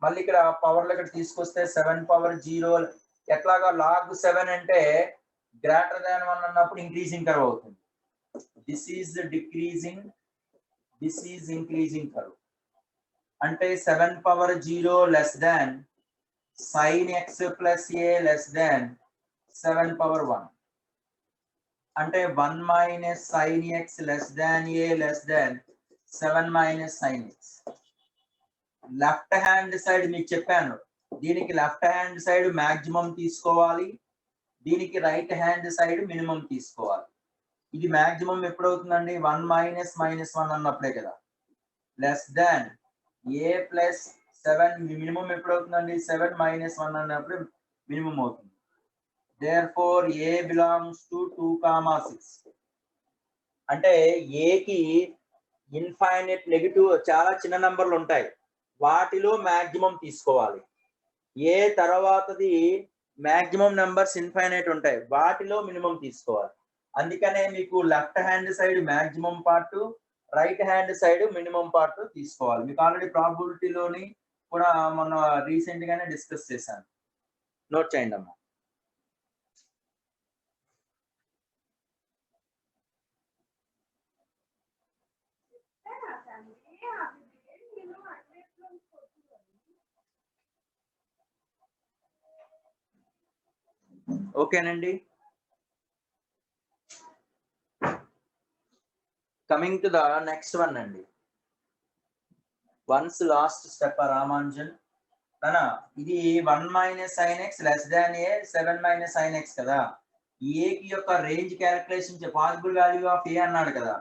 మళ్ళీ ఇక్కడ పవర్లు ఇక్కడ తీసుకొస్తే 7 పవర్ 0 ఎట్లాగా, లాగ్ 7 అంటే గ్రేటర్ దాన్ 1 అన్నప్పుడు ఇంక్రీజింగ్ కర్వ్ అవుతుంది. This is decreasing, this is increasing curve. అంటే 7 power 0 less than sin x plus A less than 7 power 1, అంటే 1 minus sin x less than A less than 7 minus sin x. Left hand side మీకు చెప్పాను, దీనికి left hand side maximum తీసుకోవాలి, దీనికి right hand side minimum తీసుకోవాలి. ఇది maximum ఎప్పుడు అవుతుందండి, 1 మైనస్ మైనస్ 1 అన్నప్పుడే కదా, లెస్ దాన్ ఏ ప్లస్ 7, మినిమం ఎప్పుడు అవుతుందండి, 7 మైనస్ 1 అన్నప్పుడు మినిమం అవుతుంది. Therefore a belongs to 2,6. అంటే ఏకి ఇన్ఫైనైట్ నెగటివ్ చాలా చిన్న నంబర్లు ఉంటాయి, వాటిలో మాక్సిమం తీసుకోవాలి. ఏ తర్వాతది మాక్సిమం నెంబర్స్ ఇన్ఫైనైట్ ఉంటాయి, వాటిలో మినిమం తీసుకోవాలి. అందుకనే మీకు left hand side maximum part, right hand side minimum part తీసుకోవాలి. మీకు ఆల్రెడీ ప్రాబిలిటీలోని కూడా మొన్న రీసెంట్ గానే డిస్కస్ చేశాను, నోట్ చేయండి అమ్మా. ఓకేనండి. Coming to the next one అండి, వన్స్ లాస్ట్ స్టెప్ రామాంజన్ అనా, ఇది 1 minus sin x less than A 7 minus sin x కదా. ఏకి యొక్క range calculation possible value of A అన్నాడు కదా,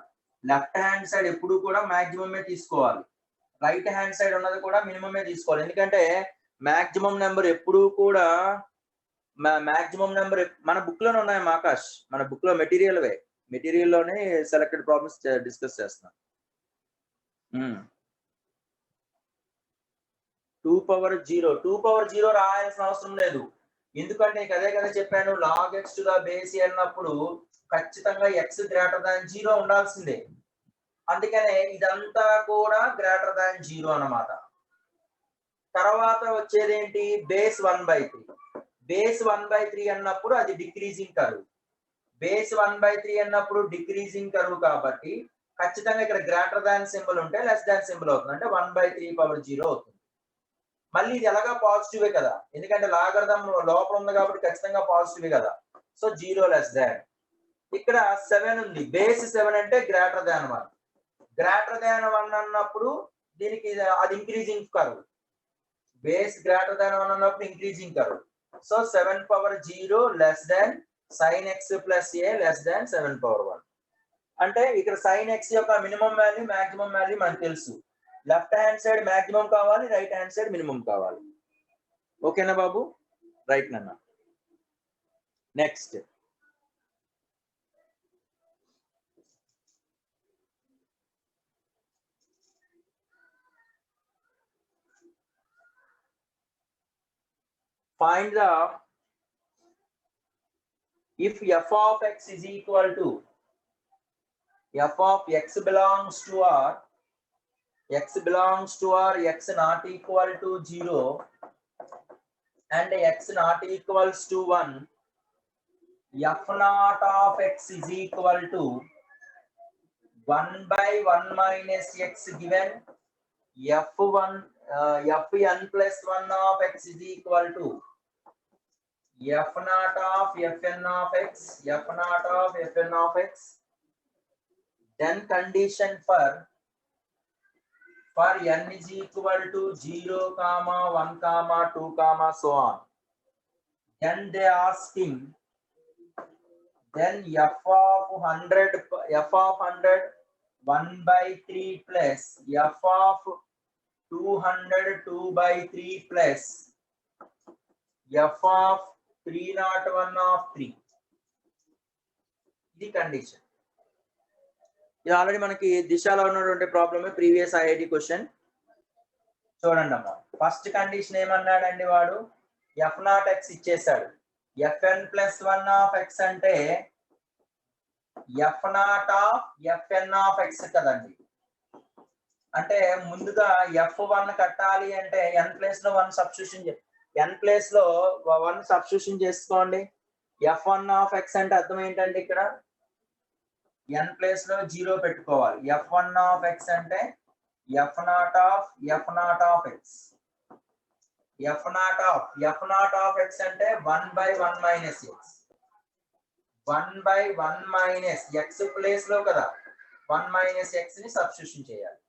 లెఫ్ట్ హ్యాండ్ సైడ్ ఎప్పుడు కూడా మాక్సిమమే తీసుకోవాలి, రైట్ హ్యాండ్ సైడ్ ఉన్నది కూడా మినిమమే తీసుకోవాలి. ఎందుకంటే మాక్సిమం నెంబర్ ఎప్పుడు కూడా మాక్సిమం నెంబర్ మన బుక్ లోనే ఉన్నాయి ఆకాష్, మన బుక్ లో మెటీరియల్ లోనే సెలెక్టెడ్ ప్రాబ్లమ్స్ డిస్కస్ చేస్తున్నాం. 2 పవర్ 0 రాయాల్సిన అవసరం లేదు, ఎందుకంటే అదే కదా చెప్పాను, log x to the base అన్నప్పుడు ఖచ్చితంగా ఎక్స్ గ్రేటర్ దాన్ 0 ఉండాల్సిందే. అందుకనే ఇదంతా కూడా గ్రేటర్ దాన్ 0 అన్నమాట. తర్వాత వచ్చేది ఏంటి, బేస్ 1/3. బేస్ 1/3 అన్నప్పుడు అది డిక్రీజింగ్ కర్వ్, బేస్ 1/3 అన్నప్పుడు డిక్రీజింగ్ కర్వ్ కాబట్టి ఖచ్చితంగా ఇక్కడ గ్రేటర్ దాన్ సింబల్ ఉంటే లెస్ దాన్ సింబల్ అవుతుంది, అంటే 1/3 పవర్ 0 అవుతుంది. మళ్ళీ ఇది ఎలాగా పాజిటివే కదా, ఎందుకంటే లాగరిథం లోపల ఉంది కాబట్టి ఖచ్చితంగా పాజిటివే కదా. సో 0 లెస్ దాన్, ఇక్కడ 7 ఉంది, బేస్ 7 అంటే గ్రేటర్ దాన్ 1. గ్రేటర్ దాన్ 1 అన్నప్పుడు దీనికి అది increasing curve, base greater than 1 అన్నప్పుడు increasing curve. So 7 power 0 less than sin x plus A less than 7 power 1. అంటే ఇక్కడ sin x యొక్క మినిమం వాల్యూ మాక్సిమం వాల్యూ మనకు తెలుసు, లెఫ్ట్ హ్యాండ్ సైడ్ మాక్సిమం కావాలి, రైట్ హ్యాండ్ సైడ్ మినిమం కావాలి. ఓకేనా బాబు, రైట్ నాన్న. Next find the if f of x is equal to f of x belongs to r, x belongs to r, x not equal to 0 and x not equals to 1, f naught of x is equal to 1 by 1 minus x given f1 fn plus 1 of x is equal to f naught of fn of x, f naught of fn of x. Then condition for n is equal to 0 comma 1 comma 2 comma so on. Then they asking then f of 100 1 by 3 plus f of 200 2 by 3 plus f of 301 of 3. ఇది condition. ఇది already మనకి దిశలో ఉన్నటువంటి ప్రాబ్లమే, previous IIT question. చూడండి అమ్మా, first condition ఏమన్నాడండి వాడు, F not X ఇచ్చేసాడు. fn ప్లస్ 1 ఆఫ్ ఎక్స్ అంటే F not of fn of X కదండి. అంటే ముందుగా f1 కట్టాలి అంటే n ప్లేస్ లో 1 సబ్స్టిట్యూషన్ n ప్లేస్ లో 1 సబ్స్టిట్యూషన్ చేసుకోండి. f1 ఆఫ్ ఎక్స్ అంటే అర్థం ఏంటండి, ఇక్కడ n ప్లేస్ లో 0 పెట్టుకోవాలి. f1 ఆఫ్ ఎక్స్ అంటే f not of X. f not of X అంటే 1 by 1 minus x. 1 by 1 minus x place లో కదా 1 minus x ని సబ్స్టిట్యూషన్ చేయాలి.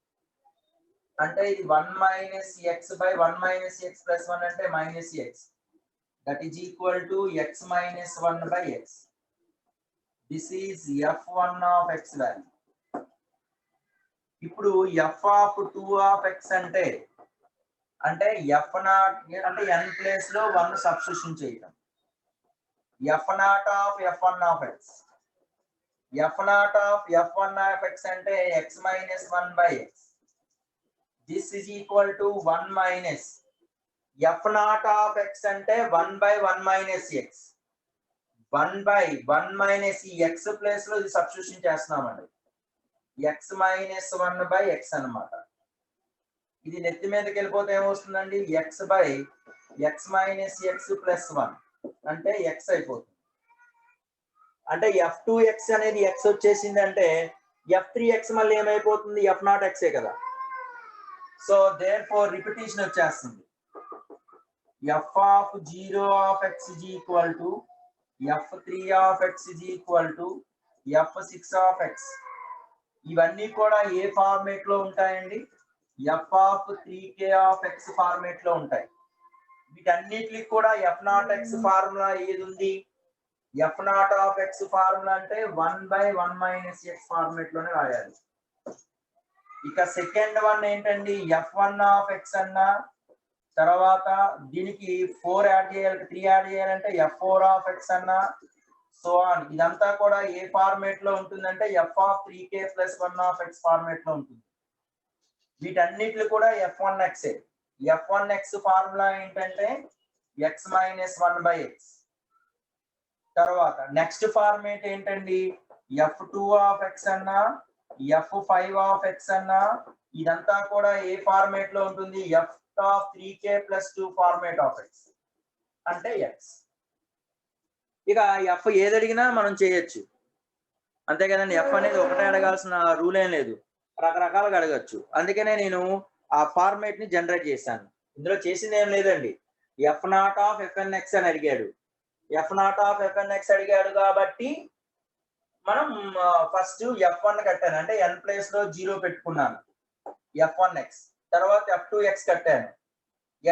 అంటే ఇది 1 minus x by 1 minus x plus 1 అంటే minus x. That is equal to x minus 1 by x. This is f1 of x value. ఇప్పుడు f of 2 of x అంటే f not అంటే n place లో 1 substitution చేయటం. f not of f1 of x. f not of f1 of x అంటే x minus 1 by x. This is equal to 1 minus f naught of x అంటే 1 by 1 minus x. 1 by 1 minus ఈ x place లో ఇది substitution చేస్తున్నామండి. x minus 1 by x అన్నమాట. ఇది నెత్తి మీదకి వెళ్ళిపోతే ఏమొస్తుందండి, x by x minus x plus 1 అంటే x అయిపోతుంది. అంటే f2x అనేది x వచ్చేసింది అంటే f3x మళ్ళీ ఏమైపోతుంది, f నాట్ x కదా. సో therefore repetition వచ్చేస్తుంది. f of 0 of x is equal to f3 of x is equal to f6 of x. ఇవన్నీ కూడా ఏ ఫార్మేట్ లో ఉంటాయండి, f of 3k of x format లో ఉంటాయి. వీటన్నిటికి కూడా f నాట్ x ఫార్ములా ఏది ఉంది, f not of x formula అంటే 1 by 1 minus x ఫార్మేట్ లోనే రాయాలి. ఇక సెకండ్ వన్ ఏంటండి, f1 ఆఫ్ x అన్న తర్వాత దీనికి 4 యాడ్ చేయాలి, 3 యాడ్ చేయాలంటే f4 ఆఫ్ x అన్న సో ఆన్. ఇదంతా కూడా ఏ ఫార్మేట్ లో ఉంటుందంటే f of 3k plus 1 of x format లో ఉంటుంది. వీటన్నిటిని కూడా f1x. f1x ఫార్ములా ఏంటంటే x minus 1 by x. తర్వాత నెక్స్ట్ ఫార్మేట్ ఏంటండి, f2 ఆఫ్ x అన్న f5 ఆఫ్ x అన్న ఇదంతా కూడా ఏ ఫార్మేట్ లో ఉంటుంది, f of 3k plus 2 format of x అంటే x. ఇక f ఏది అడిగినా మనం చేయొచ్చు, అంతే కదండి. f అనేది ఒకటే అడగాల్సిన రూల్ ఏం లేదు, రకరకాలుగా అడగచ్చు. అందుకనే నేను ఆ ఫార్మేట్ ని జనరేట్ చేశాను. ఇందులో చేసింది ఏం లేదండి, f నాట్ ఆఫ్ fnx అని అడిగాడు. f నాట్ ఆఫ్ fnx అడిగాడు కాబట్టి మనం ఫస్ట్ f1 కట్టాను, అంటే n ప్లేస్ లో 0 పెట్టుకున్నాను f1x. తర్వాత f2x కట్టాను,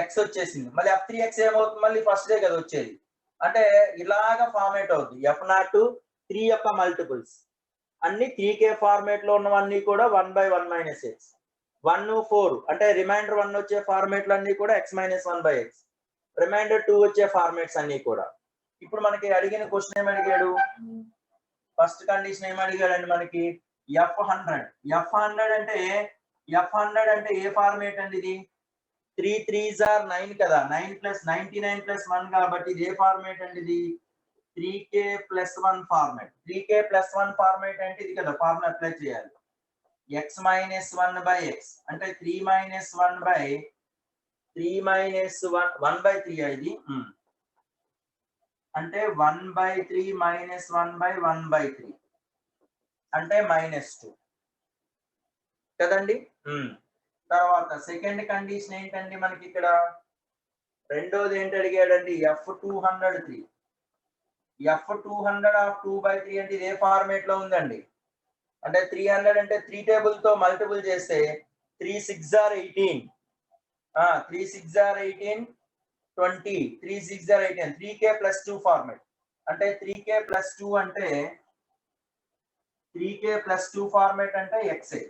x వచ్చేసింది. మళ్ళీ f3x ఏమవుతుంది, మళ్ళీ ఫస్ట్ డే కదా వచ్చేది. అంటే ఇలాగా ఫార్మేట్ అవుతుంది. f నాట్ 3 యొక్క మల్టిపుల్స్ అన్ని 3k ఫార్మేట్ లో ఉన్నవన్నీ కూడా 1 by 1 minus x. 1 4 అంటే రిమైండర్ 1 వచ్చే ఫార్మేట్లు అన్ని కూడా x minus 1 by x. Reminder 2 వచ్చే ఫార్మేట్స్ అన్ని కూడా. ఇప్పుడు మనకి అడిగిన క్వశ్చన్ ఏం అడిగాడు, ఫస్ట్ కండిషన్ ఏం అడిగాడండి మనకి, f100. f100 అంటే ఏ ఫార్మేట్ అండి, ఇది 3 3s are 9 కదా, 9 plus 99 plus 1 కాబట్టి ఇది ఏ ఫార్మేట్ అండి, ఇది 3k plus 1 format. 3k plus 1 format అంటే ఇది కదా, ఫార్ములా అప్లై చేయాలి. x minus 1 by x అంటే 3 minus 1 by 3 minus 1 1 by 3 ఇది అంటే 1/3 మైనస్ 1/1/3 అంటే -2 కదండి. తర్వాత సెకండ్ కండిషన్ ఏంటండి మనకి ఇక్కడ రెండోది ఏంటి అడిగాడండి F203 F200 ఆఫ్ 2/3 అంటే ఇదే ఫార్మేట్ లో ఉందండి. అంటే 300 అంటే 3 టేబుల్ తో మల్టిపుల్ చేస్తే 3 6 are 18 3 6 are 18 20 3 6 are 18 3k + 2 format అంటే 3k + 2 అంటే 3k + 2 ఫార్మేట్ అంటే XA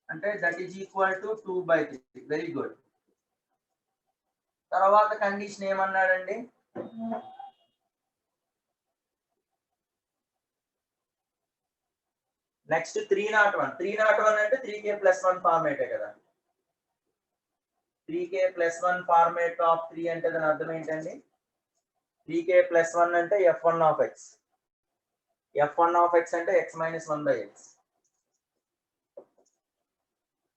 అంటే that is equal to 2/3. Very good. తర్వాత కండిషన్ ఏమన్నాడండి నెక్స్ట్ 301 అంటే 3k + 1 ఫార్మేటే కదా. 3k + 1 ఫార్మేట్ ఆఫ్ 3 అంటే దాని అర్థం ఏంటండి 3k + 1 అంటే f1 ఆఫ్ x అంటే x - 1/x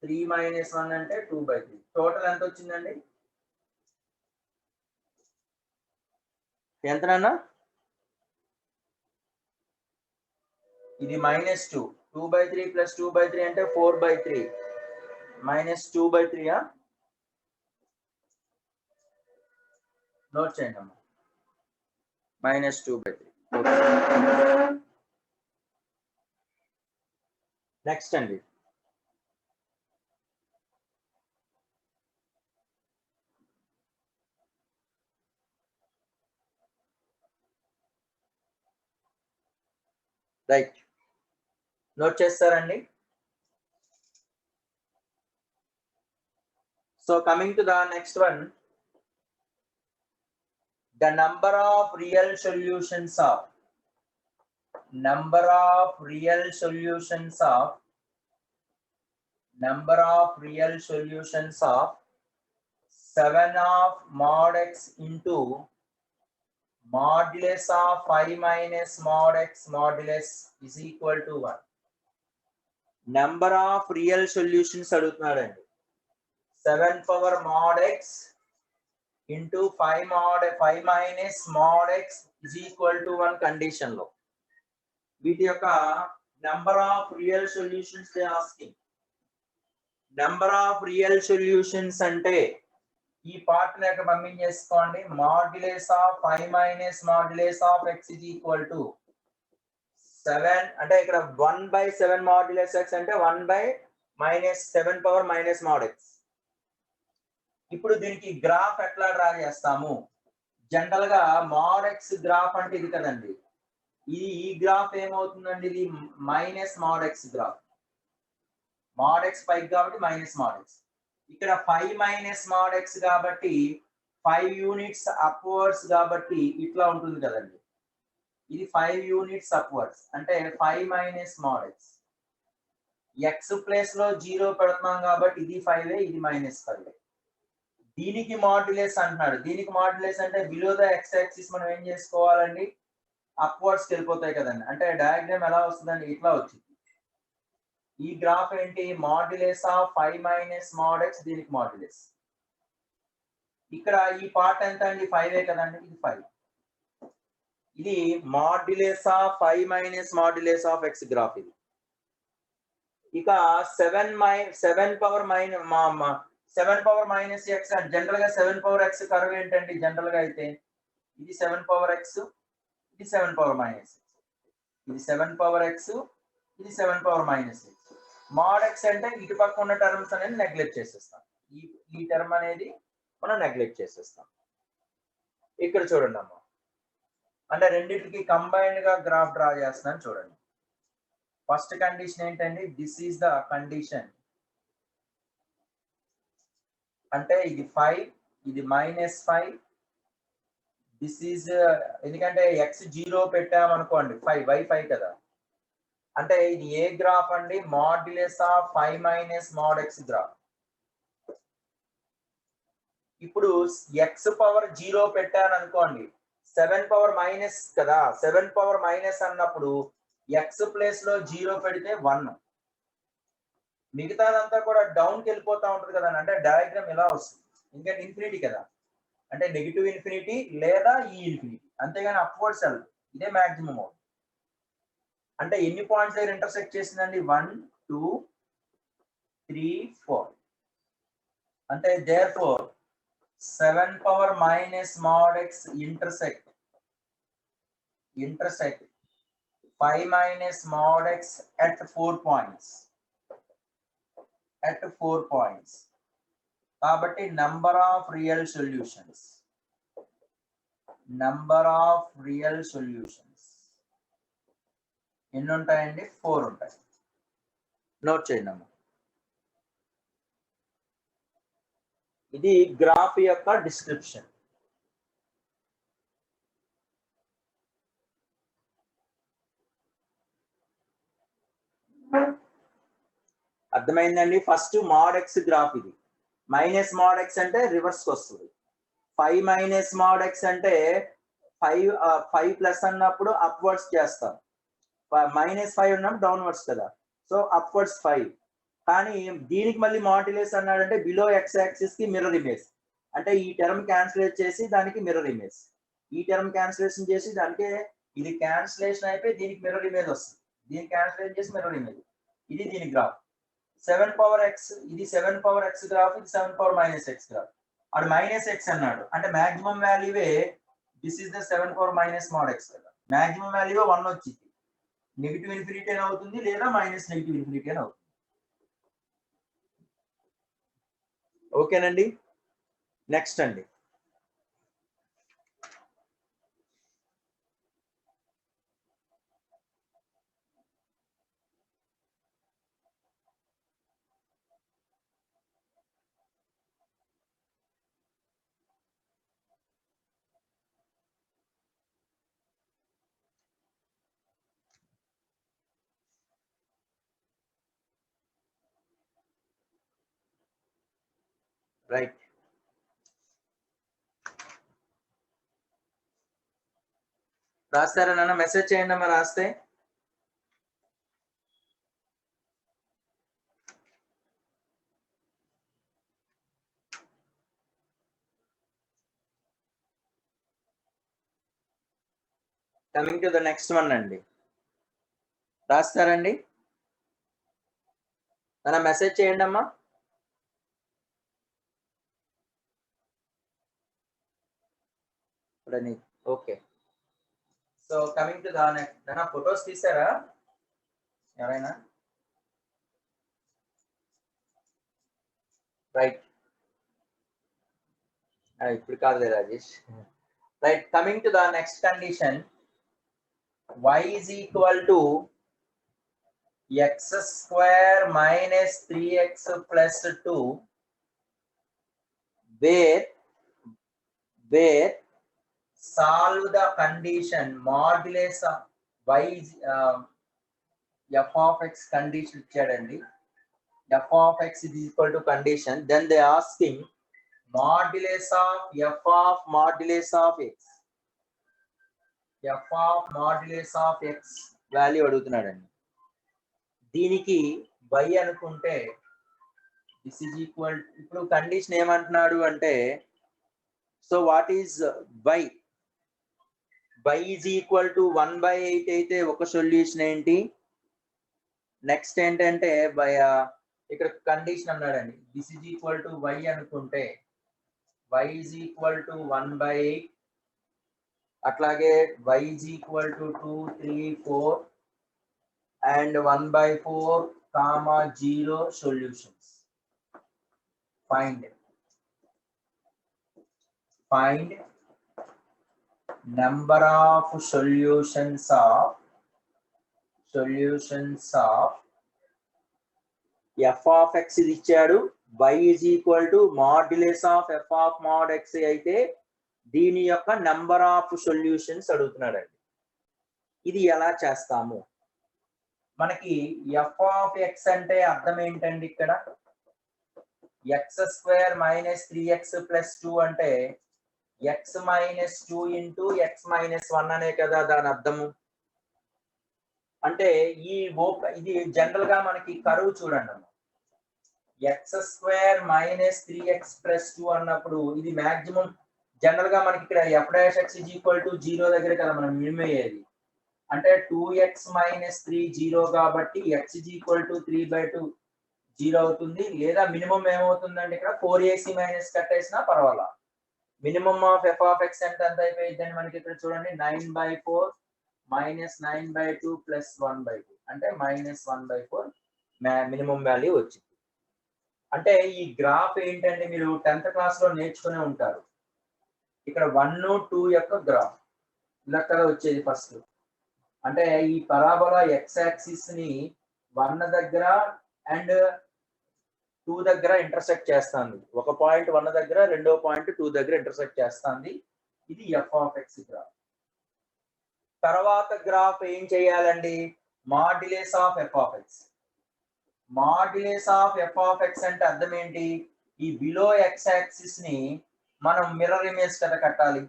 3 - 1 అంటే 2/3 టోటల్ ఎంత వచ్చిందండి ఎంతనన్నా ఇది -2 2/3 + 2/3 అంటే 4/3 -2/3 నోట్ చేయండి అమ్మా -2/3. నెక్స్ట్ అండి రైట్ నోట్ చేస్తారండి. So coming to the next one, the number of real solutions of 7 of mod x into modulus of 5 minus mod x modulus is equal to 1. Number of real solutions అడుగుతున్నాడండి 7 power mod x into 5 minus mod x is equal to 1 కండిషన్ లో వీటి యొక్క number of real solutions they asking. Number of real solutions అంటే ఈ part లెక్క పంపించేసుకోండి. Modulus of 5 minus modulus of x is equal to 7 అంటే ఇక్కడ 1/7 మాడ్యులస్ x అంటే 1/-7 పవర్ మైనస్ mod x. ఇప్పుడు దీనికి గ్రాఫ్ ఎట్లా డ్రా చేస్తాము? జనరల్ గా mod x గ్రాఫ్ అంటే ఇది కదండి. ఈ గ్రాఫ్ ఏమవుతుందండి ఇది minus mod x graph. mod x పైకి కాబట్టి మైనస్ mod x. ఇక్కడ 5 మైనస్ mod x కాబట్టి 5 యూనిట్స్ అప్వర్డ్స్ కాబట్టి ఇట్లా ఉంటుంది కదండి. ఇది 5 యూనిట్స్ అప్వర్డ్స్ అంటే 5 minus mod x. x place లో 0 పెడుతున్నాం కాబట్టి ఇది 5 ఇది -5. దీనికి మాడ్యులస్ అంటున్నాడు. దీనికి మాడ్యులస్ అంటే బిలో ద x యాక్సిస్ మనం ఏం చేసుకోవాలండి అప్వర్డ్స్ వెళ్ళిపోతాయి కదండి. అంటే డయాగ్రామ్ ఎలా వస్తుందండి ఇట్లా వచ్చింది. ఈ గ్రాఫ్ ఏంటి modulus of 5 minus mod x దీనికి మాడ్యులస్. ఇక్కడ ఈ పార్ట్ ఎంత అండి 5 కదండి ఇది 5. ఇది modulus of 5 minus modulus of x graph ఇది. ఇక 7 పవర్ మైనస్ x జనరల్ గా 7 పవర్ x కర్వ్ ఏంటండి జనరల్ గా అయితే ఇది 7 పవర్ x ఇది 7 పవర్ మైనస్ x. ఇది 7 పవర్ x ఇది 7 power minus x. mod x అంటే ఇటు పక్క ఉన్న టర్మ్స్ అనేది నెగ్లెక్ట్ చేసేస్తాం. ఈ టర్మ్ అనేది మనం నెగ్లెక్ట్ చేసేస్తాం. ఇక్కడ చూడండి అమ్మా అంటే రెండింటికి కంబైన్డ్ గా గ్రాఫ్ డ్రా చేస్తున్నాను చూడండి. ఫస్ట్ కండిషన్ ఏంటండి దిస్ ఈస్ ద కండిషన్ అంటే ఇది 5 ఇది -5 దిస్ ఈజ్ ఎందుకంటే x 0 పెట్టామనుకోండి 5 y5 కదా అంటే ఇది ఏ గ్రాఫ్ అండి modulus of 5 minus mod x graph. ఇప్పుడు x పవర్ 0 పెట్టాను అనుకోండి 7 పవర్ మైనస్ కదా 7 పవర్ మైనస్ అన్నప్పుడు x ప్లేస్ లో 0 పెడితే 1 మిగతాదంతా కూడా డౌన్ కి వెళ్ళిపోతా ఉంటుంది కదా అంటే డయాగ్రామ్ ఎలా వస్తుంది ఎందుకంటే ఇన్ఫినిటీ కదా అంటే నెగిటివ్ ఇన్ఫినిటీ లేదా ఈ ఇన్ఫినిటీ అంతేగాని అప్వర్డ్స్ వెళ్ళదు. ఇదే మాక్సిమం అవుతుంది. అంటే ఎన్ని పాయింట్స్ దగ్గర ఇంటర్సెక్ట్ చేసిందండి? 1 2 3 4. అంటే therefore 7 power minus mod x intersect 5 minus mod x at 4 points. కాబట్టి number of real solutions ఎన్ని ఉంటాయండి? 4 ఉంటాయి. నోట్ చేయండి అమ్మా. ఇది గ్రాఫ్ యొక్క డిస్క్రిప్షన్. అర్థమైందండి? ఫస్ట్ మాడ్ ఎక్స్ గ్రాఫ్ ఇది. మైనస్ మాడ్ ఎక్స్ అంటే రివర్స్ వస్తుంది. 5 మైనస్ మాడ్ ఎక్స్ అంటే 5 ప్లస్ అన్నప్పుడు అప్వర్డ్స్ చేస్తాం. -5 ఉన్నప్పుడు డౌన్వర్డ్స్ కదా. So upwards 5. కానీ దీనికి మళ్ళీ మాడ్యులస్ అన్నాడంటే బిలో ఎక్స్ యాక్సిస్ కి మిర్రర్ ఇమేజ్. అంటే ఈ టర్మ్ క్యాన్సిలేట్ చేసి దానికి మిర్రర్ ఇమేజ్, ఈ టర్మ్ క్యాన్సిలేషన్ చేసి దానికి, ఇది క్యాన్సిలేషన్ అయిపోయి దీనికి మిర్రర్ ఇమేజ్ వస్తుంది. దీనికి క్యాన్సిలేషన్ చేసి మిర్రర్ ఇమేజ్. ఇది దీని గ్రాఫ్. 7 పవర్ ఎక్స్, ఇది 7 పవర్ ఎక్స్ గ్రాఫ్, ఇది 7 పవర్ మైనస్ ఎక్స్ గ్రాఫ్. అడు మైనస్ ఎక్స్ అన్నాడు అంటే మాక్సిమం వాల్యూవే this is the 7 power minus mod X కదా. మాక్సిమం వాల్యూ 1 వచ్చింది. నెగిటివ్ ఇన్ఫినిటీ అని అవుతుంది లేదా మైనస్ నెగిటివ్ ఇన్ఫినిటీ అని అవుతుంది. ఓకేనండి. నెక్స్ట్ అండి, రైట్. రాస్తారా నాన్న? మెసేజ్ చేయండి అమ్మా రాస్తే. Coming to the next one అండి. రాస్తారండి? నాన్న మెసేజ్ చేయండి అమ్మా. Okay. So coming to the next. నాన్న ఫొటోస్ తీసారా ఎవరైనా? రైట్. ఇప్పుడు కాదులే Rajesh. Right. Coming to the next condition, y is equal to x square minus 3x plus 2 where solve the condition modulus of y is f of x condition ఇచ్చాడండి. f of x is equal to condition, then they asking modulus of f of modulus of x, f of modulus of x వాల్యూ అడుగుతున్నాడండి. దీనికి y అనుకుంటే this is equal, ఇప్పుడు condition ఏమంటున్నాడు అంటే, so what is y? y is equal to 1/8 అయితే ఒక solution ఏంటి? నెక్స్ట్ ఏంటంటే ఇక్కడ కండిషన్ అన్నాడండి, this is equal to y అనుకుంటే y ఈజ్ ఈక్వల్ టు 1/8, అట్లాగే y is equal to 2 3 4 and 1/4 comma 0 solutions. Find number of solutions of f of x ఇది ఇచ్చాడు. y is equal to modulus of f of mod x అయితే దీని యొక్క number of solutions అడుగుతున్నాడండి. ఇది ఎలా చేస్తాము? మనకి f of x అంటే అర్థం ఏంటండి? ఇక్కడ x square minus 3x plus 2 అంటే x minus 2 into x minus 1 అనే కదా దాని అర్థము. అంటే ఇది జనరల్ గా మనకి కరువు చూడండి అమ్మ, x square minus 3x plus 2 అన్నప్పుడు ఇది మాక్సిమం జనరల్ గా మనకి ఇక్కడ F dash X is equal to 0 దగ్గర కదా మనం మినిమం అయ్యేది. అంటే 2x - 3 0 కాబట్టి x ఈజ్ ఈక్వల్ టు 3/2 0 అవుతుంది. లేదా మినిమం ఏమవుతుందండి ఇక్కడ 4ac మైనస్ కట్టేసినా పర్వాలా. Minimum of F of X అంటే ఎంత అయిపోయిందండి మనకి ఇక్కడ చూడండి 9/4 - 9/2 + 1/2 అంటే -1/4 మినిమం వాల్యూ వచ్చింది. అంటే ఈ గ్రాఫ్ ఏంటంటే మీరు 10th క్లాస్ లో నేర్చుకునే ఉంటారు. ఇక్కడ 1, 2 యొక్క గ్రాఫ్ ఇలా కదా వచ్చేది ఫస్ట్. అంటే ఈ పరాబోలా ఎక్స్ యాక్సిస్ ని 1 దగ్గర అండ్ 2 దగ్గర ఇంటర్సెక్ట్ చేస్తుంది. ఒక పాయింట్ 1 దగ్గర, రెండో పాయింట్ 2 దగ్గర ఇంటర్సెక్ట్ చేస్తుంది. ఇది ఎఫ్ ఆఫ్ ఎక్స్ గ్రాఫ్. తర్వాత గ్రాఫ్ ఏం చేయాలండి? Modulus of F of X. Modulus of F of X అంటే అర్థం ఏంటి? ఈ బిలో ఎక్స్ యాక్సిస్ ని మనం మిర్రర్ ఇమేజ్ కదా కట్టాలి.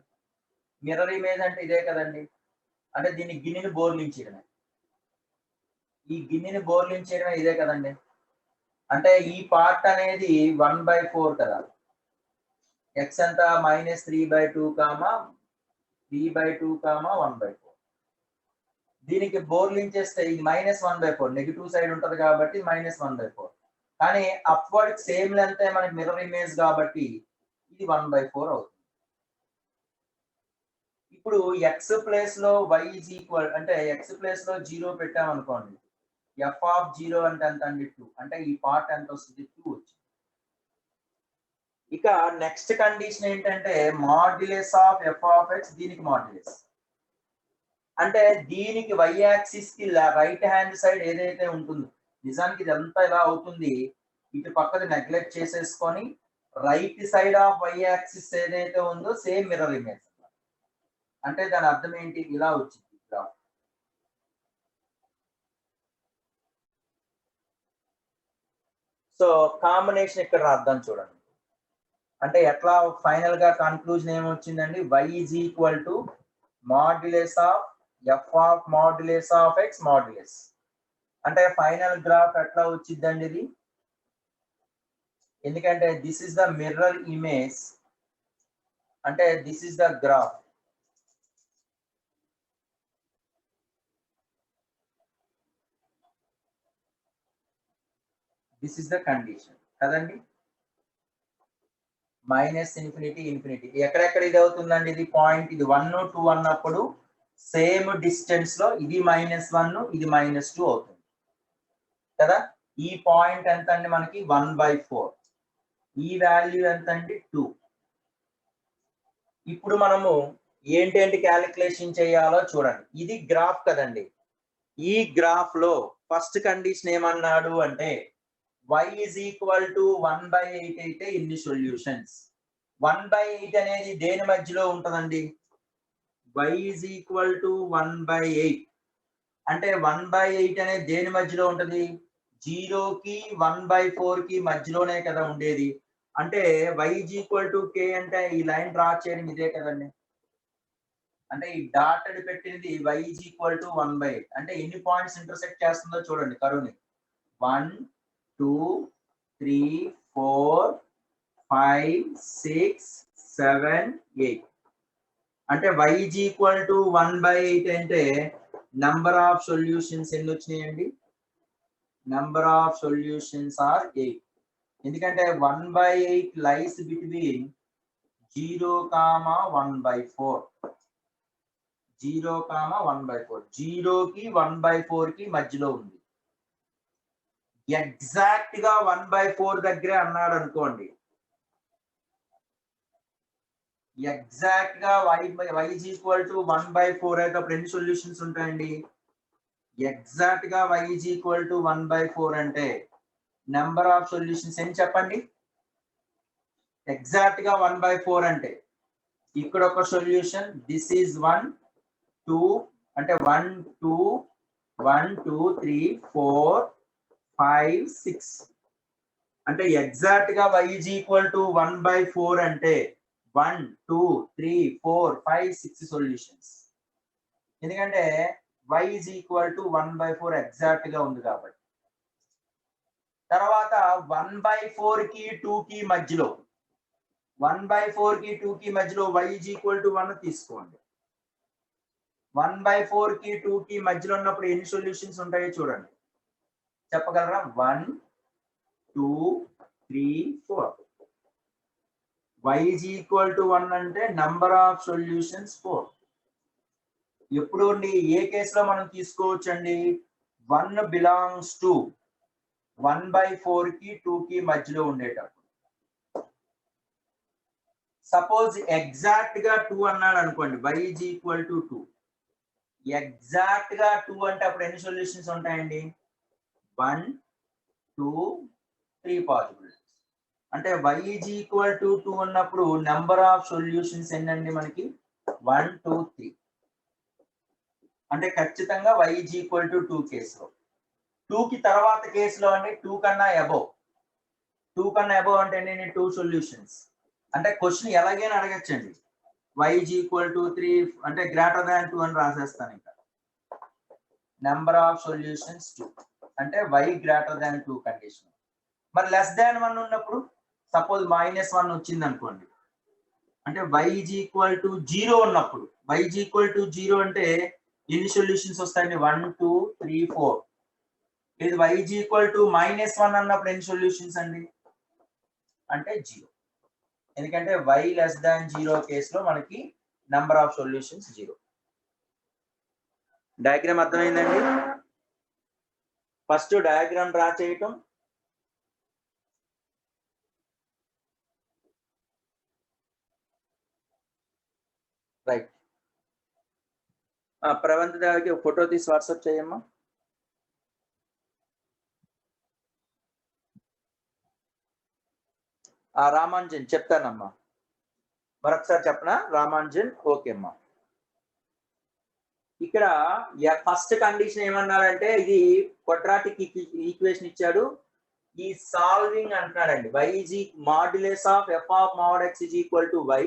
మిర్రర్ ఇమేజ్ అంటే ఇదే కదండి. అంటే దీన్ని గిన్నెని బోర్లించడమే. ఈ గిన్నెని బోర్లించడమే ఇదే కదండి. అంటే ఈ పార్ట్ అనేది 1/4 కదా. ఎక్స్ ఎంత -3/2 3/2 1/4. దీనికి బోర్లించేస్తే ఇది -1/4 నెగిటివ్ సైడ్ ఉంటది కాబట్టి -1/4. కానీ అప్వర్డ్ సేమ్ లెంత్ మనకి మిర్రర్ ఇమేజ్ కాబట్టి ఇది 1/4 అవుతుంది. ఇప్పుడు ఎక్స్ ప్లేస్ లో y ఈజ్ ఈక్వల్ అంటే ఎక్స్ ప్లేస్ లో 0 పెట్టామనుకోండి. ఎఫ్ ఆఫ్ 0 అంటే ఎంత అండి 2. అంటే ఈ పార్ట్ ఎంత వస్తుంది 2 వచ్చింది. ఇక నెక్స్ట్ కండిషన్ ఏంటంటే modulus of F of X దీనికి మాడ్యులస్. అంటే దీనికి y యాక్సిస్ కి రైట్ హ్యాండ్ సైడ్ ఏదైతే ఉంటుందో నిజానికి ఇదంతా ఇలా అవుతుంది. ఇటు పక్కది నెగ్లెక్ట్ చేసేసుకొని right side of y axis ఏదైతే ఉందో సేమ్ మిర్రర్ ఇమేజ్. అంటే దాని అర్థం ఏంటి? ఇలా వచ్చింది గ్రాఫ్. సో కాంబినేషన్ ఇక్కడ అర్థం చూడండి. అంటే ఎట్లా ఫైనల్ గా కన్క్లూజన్ ఏమొచ్చిందండి? y is equal to modulus of F of modulus of X modulus. అంటే ఫైనల్ గ్రాఫ్ ఎట్లా వచ్చిందండి ఇది? ఎందుకంటే this is the mirror image. అంటే this is the graph. This is the condition కదండి. -∞ ఎక్కడెక్కడ ఇది అవుతుందండి? ఇది పాయింట్ ఇది 1, 2 అన్నప్పుడు సేమ్ డిస్టెన్స్ లో ఇది -1 ఇది -2 అవుతుంది కదా. ఈ పాయింట్ ఎంత అండి మనకి 1/4. ఈ వాల్యూ ఎంత అండి 2. ఇప్పుడు మనము ఏంటేంటి క్యాలిక్యులేషన్ చేయాలో చూడండి. ఇది గ్రాఫ్ కదండి. ఈ గ్రాఫ్ లో ఫస్ట్ కండిషన్ ఏమన్నాడు అంటే y ఈజ్ ఈక్వల్ టు 1/8 అయితే ఇన్ని సొల్యూషన్స్. 1/8 అనేది దేని మధ్యలో ఉంటుందండి? y ఈజ్ ఈక్వల్ టు 1/8 అంటే 1/8 అనేది దేని మధ్యలో ఉంటుంది? 0 కి 1/4 కి మధ్యలోనే కదా ఉండేది. అంటే y is equal to k అంటే ఈ లైన్ డ్రా చేయడం ఇదే కదండి. అంటే ఈ డాటెడ్ పెట్టినది y ఈజ్ ఈక్వల్ టు 1/8 అంటే ఎన్ని పాయింట్స్ ఇంటర్సెక్ట్ చేస్తుందో చూడండి కరువుని. 1, 2, 3, 4, 5, 6, 7, 8 అంటే y ఈజ్ ఈక్వల్ టు 1/8 అంటే నంబర్ ఆఫ్ సొల్యూషన్స్ ఎన్ని వచ్చినాయండి? Number of solutions are 8. ఎందుకంటే 1/8 లైస్ బిట్వీన్ 0, 1/4. 0, 1/4. 0 కి 1/4 కి మధ్యలో ఉంది. ఎగ్జాక్ట్ గా 1/4 దగ్గరే అన్నాడు అనుకోండి. ఎగ్జాక్ట్ గా y ఈజ్ ఈక్వల్ టు 1/4 అయితే అప్పుడు ఎన్ని సొల్యూషన్స్ ఉంటాయండి? ఎగ్జాక్ట్ గా y ఈజ్ ఈక్వల్ టు 1/4 అంటే నెంబర్ ఆఫ్ సొల్యూషన్స్ ఎన్ని చెప్పండి? ఎగ్జాక్ట్ గా 1/4 అంటే ఇక్కడ ఒక సొల్యూషన్ దిస్ ఈజ్ 1, 2 అంటే 1, 2, 1, 2, 3, 4, 5, 6 అంటే ఎగ్జాక్ట్ గా y ఈజ్ ఈక్వల్ టు 1/4 అంటే 1, 2, 3, 4, 5, 6 సొల్యూషన్స్. ఎందుకంటే y is equal to 1/4 exact గా ఉంది కాబట్టి. తర్వాత 1/4 కి 2 కి మధ్యలో 1/4 కి 2 కి మధ్యలో y ఈజ్ ఈక్వల్ టు 1 తీసుకోండి. 1/4 కి 2 కి మధ్యలో ఉన్నప్పుడు ఎన్ని సొల్యూషన్స్ ఉంటాయో చూడండి. చెప్పగలరా? 1 2 3 4. y ఈజ్ ఈక్వల్ టు 1 అంటే నంబర్ ఆఫ్ సొల్యూషన్స్ 4. ఎప్పుడు ఏ కేసులో మనం తీసుకోవచ్చు అండి? 1 బిలాంగ్స్ టు 1/4 కి 2 కి మధ్యలో ఉండేటప్పుడు. సపోజ్ ఎగ్జాక్ట్ గా 2 అన్నాడు అనుకోండి, y is equal to 2. Exact గా 2 అంటే అప్పుడు ఎన్ని సొల్యూషన్స్ ఉంటాయండి? 1 2 3 పాసిబిలిటీస్. అంటే y ఈజ్ ఈక్వల్ టు 2 ఉన్నప్పుడు నెంబర్ ఆఫ్ సొల్యూషన్స్ ఎన్నండి మనకి? 1 2 3. అంటే ఖచ్చితంగా y ఈజ్ ఈక్వల్ టు 2 కేసులో. 2 కి తర్వాత కేసులో అండి 2 కన్నా అబోవ్. 2 కన్నా అబోవ్ అంటే ఏంటి? 2 సొల్యూషన్స్. అంటే క్వశ్చన్ ఎలాగైనా అడగచ్చండి. y ఈజ్ ఈక్వల్ టు 3 అంటే గ్రేటర్ దాన్ 2 అని రాసేస్తాను ఇంకా. నెంబర్ ఆఫ్ సొల్యూషన్స్ 2 అంటే y గ్రేటర్ దాన్ 2 కండిషన్. మరి లెస్ దాన్ 1 ఉన్నప్పుడు సపోజ్ -1 వచ్చింది అనుకోండి, అంటే y ఈజ్ ఈక్వల్ టు 0 ఉన్నప్పుడు, y ఈజ్ ఈక్వల్ టు 0 అంటే ఎన్ని సొల్యూషన్స్ వస్తాయండి? 1 2 3 4. ఇది y ఈజ్ ఈక్వల్ టు -1 అన్నప్పుడు ఎన్ని సొల్యూషన్స్ అండి? అంటే 0. ఎందుకంటే y లెస్ దాన్ 0 కేసులో మనకి నంబర్ ఆఫ్ సొల్యూషన్స్ 0. డయాగ్రామ్ అర్థమైందండి? ఫస్ట్ డయాగ్రామ్ డ్రా చేయటం, రైట్. ప్రవంత్ దేవకి ఒక ఫోటో తీసి వాట్సాప్ చేయమ్మా. రామాంజన్ చెప్తానమ్మా, మరొకసారి చెప్పనా? రామాంజన్ ఓకే అమ్మా. ఇక్కడ ఫస్ట్ కండిషన్ ఏమన్నారంటే ఇది క్వాడ్రాటిక్ ఈక్వేషన్ ఇచ్చాడు, ఈ సాల్వింగ్ అంటున్నాడండి. y is modulus of f of mod x is equal to y.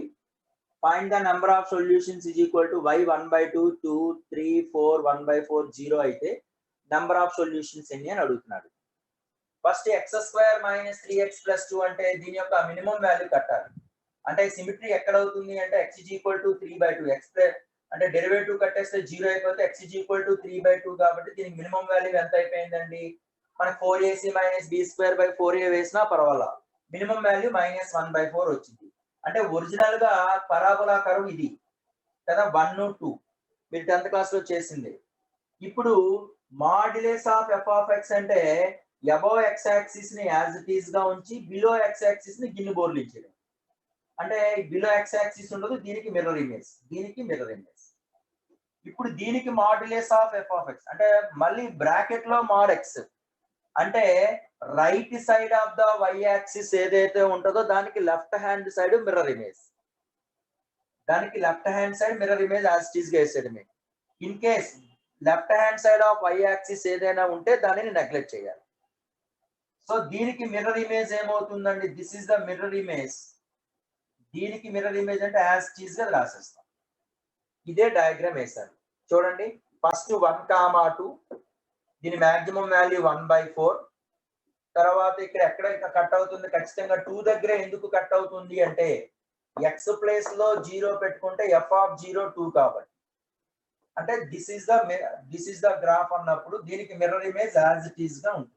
Find the number of solutions is equal to y 1/2 2 3 4 1/4 0 అయితే నెంబర్ ఆఫ్ సొల్యూషన్స్ ఎన్ని అని అడుగుతున్నాడు. ఫస్ట్ x² - 3x + 2 అంటే దీని యొక్క మినిమం వాల్యూ కట్టాలి. అంటే సిమెట్రీ ఎక్కడ అవుతుంది అంటే x is equal to 3/2. x అంటే డెరివేటివ్ కట్టేస్తే 0 అయిపోతే x ఈజ్ ఈక్వల్ టు 3/2 కాబట్టి దీనికి మినిమం వాల్యూ ఎంత అయిపోయిందండి? మనకి 4ac - b²/4a వేసినా పర్వాలా, మినిమం వాల్యూ -1/4 వచ్చింది. అంటే ఒరిజినల్ గా పరాబోలా కర్వ్ ఇది కదా, 1 2 మీరు 10th క్లాస్ లో చేసింది. ఇప్పుడు modulus of f of x అంటే అబోవ్ x యాక్సిస్ ని యాజ్ ఇట్ ఈస్ గా ఉంచి బిలో x యాక్సిస్ ని గిన్ని బోర్లించడం. అంటే బిలో x యాక్సిస్ ఉండదు, దీనికి మిర్రర్ ఇమేజ్, దీనికి మిర్రర్ ఇమేజ్. ఇప్పుడు దీనికి modulus of f of x అంటే మళ్ళీ బ్రాకెట్ లో mod x అంటే right side of the y axis ఏదైతే ఉంటుందో దానికి left hand side mirror image, దానికి left hand side mirror image as it is గా వేసాడు. మీకు in case left hand side of y axis ఏదైనా ఉంటే దానిని నెగ్లెక్ట్ చేయాలి. సో దీనికి మిర్రర్ ఇమేజ్ ఏమవుతుందండి? This is the mirror image. దీనికి మిర్రర్ ఇమేజ్ అంటే యాజ్ ఇట్ ఈస్ గా రాసేస్తాం. ఇదే డయాగ్రామ్ వేసాను చూడండి. ఫస్ట్ 1, 2 దీని మాక్సిమం వాల్యూ 1/4. తర్వాత ఇక్కడ ఎక్కడ కట్ అవుతుంది? ఖచ్చితంగా 2 దగ్గర ఎందుకు కట్ అవుతుంది అంటే x ప్లేస్ లో 0 పెట్టుకుంటే f ఆఫ్ 0 2 కాబట్టి. అంటే దిస్ ఇస్ ద గ్రాఫ్ అన్నప్పుడు దీనికి mirror image as it is గా ఉంటుంది.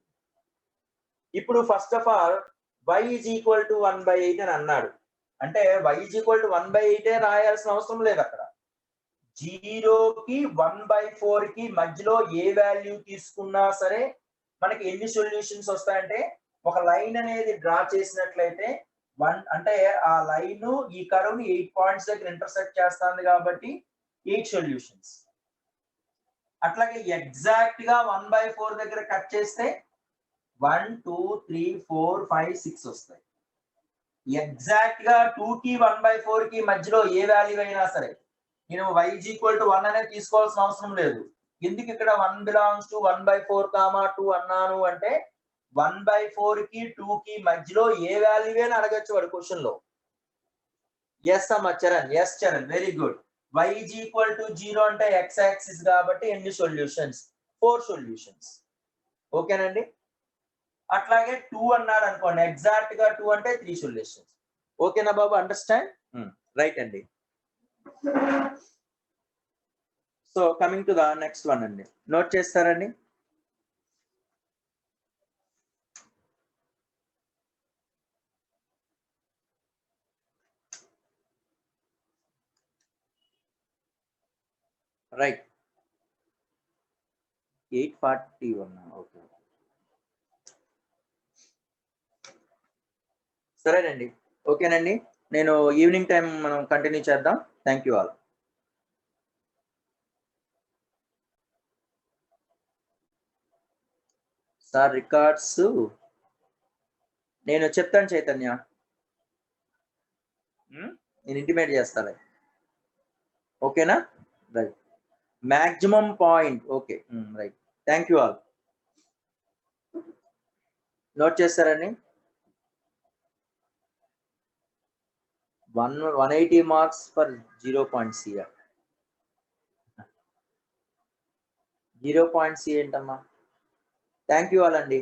ఇప్పుడు first of all y is equal to 1/8 అని అన్నాడు. అంటే y ఈజ్ ఈక్వల్ టు 1/8 రాయాల్సిన అవసరం లేదు. అక్కడ 0 కి 1/4 కి మధ్యలో ఏ వాల్యూ తీసుకున్నా సరే మనకి ఎన్ని సొల్యూషన్స్ వస్తాయంటే, ఒక లైన్ అనేది డ్రా చేసినట్లయితే 1 అంటే ఆ లైన్ ఈ కర్వ్ ని 8 పాయింట్స్ దగ్గర ఇంటర్సెక్ట్ చేస్తుంది కాబట్టి 8 సొల్యూషన్స్. అట్లాగే ఎగ్జాక్ట్ గా 1/4 దగ్గర కట్ చేస్తే 1 2 3 4 5 6 వస్తాయి. ఎగ్జాక్ట్ గా 2 కి 1/4 కి మధ్యలో ఏ వాల్యూ అయినా సరే నేను y ఈజ్ ఈక్వల్ టు 1 అనేది తీసుకోవాల్సిన అవసరం లేదు. ఎందుకు ఇక్కడ 1 బిలాంగ్స్ టు 1/4, 2 అన్నాను అంటే 1/4 కి 2 కి మధ్యలో ఏ వాల్యూ అని అడగచ్చు వాడు క్వశ్చన్ లో. ఎస్ అమ్మ Charan, yes Charan, very good. y is equal to 0 అంటే x యాక్సిస్ కాబట్టి ఎన్ని సొల్యూషన్స్? 4 సొల్యూషన్స్. ఓకేనండి. అట్లాగే 2 అన్నాడు అనుకోండి, ఎగ్జాక్ట్ గా 2 అంటే 3 సొల్యూషన్స్. ఓకేనా బాబు, అండర్స్టాండ్? రైట్ అండి. So coming to the next one అండి, నోట్ చేస్తారండి. రైట్, 841. ఓకే, సరేనండి. ఓకేనండి, నేను ఈవినింగ్ టైం మనం కంటిన్యూ చేద్దాం. Thank you all. Sir records నేను చెప్తాను చైతన్య, నేను ఇంటిమేట్ చేస్తాను. ఓకేనా? Right, maximum point. Okay, right. Thank you all. Note చేస్తారండి. 180 మార్క్స్ ఫర్ 0.CR. 0.C ఏంటమ్మా? థ్యాంక్ యూ ఆల్ అండి.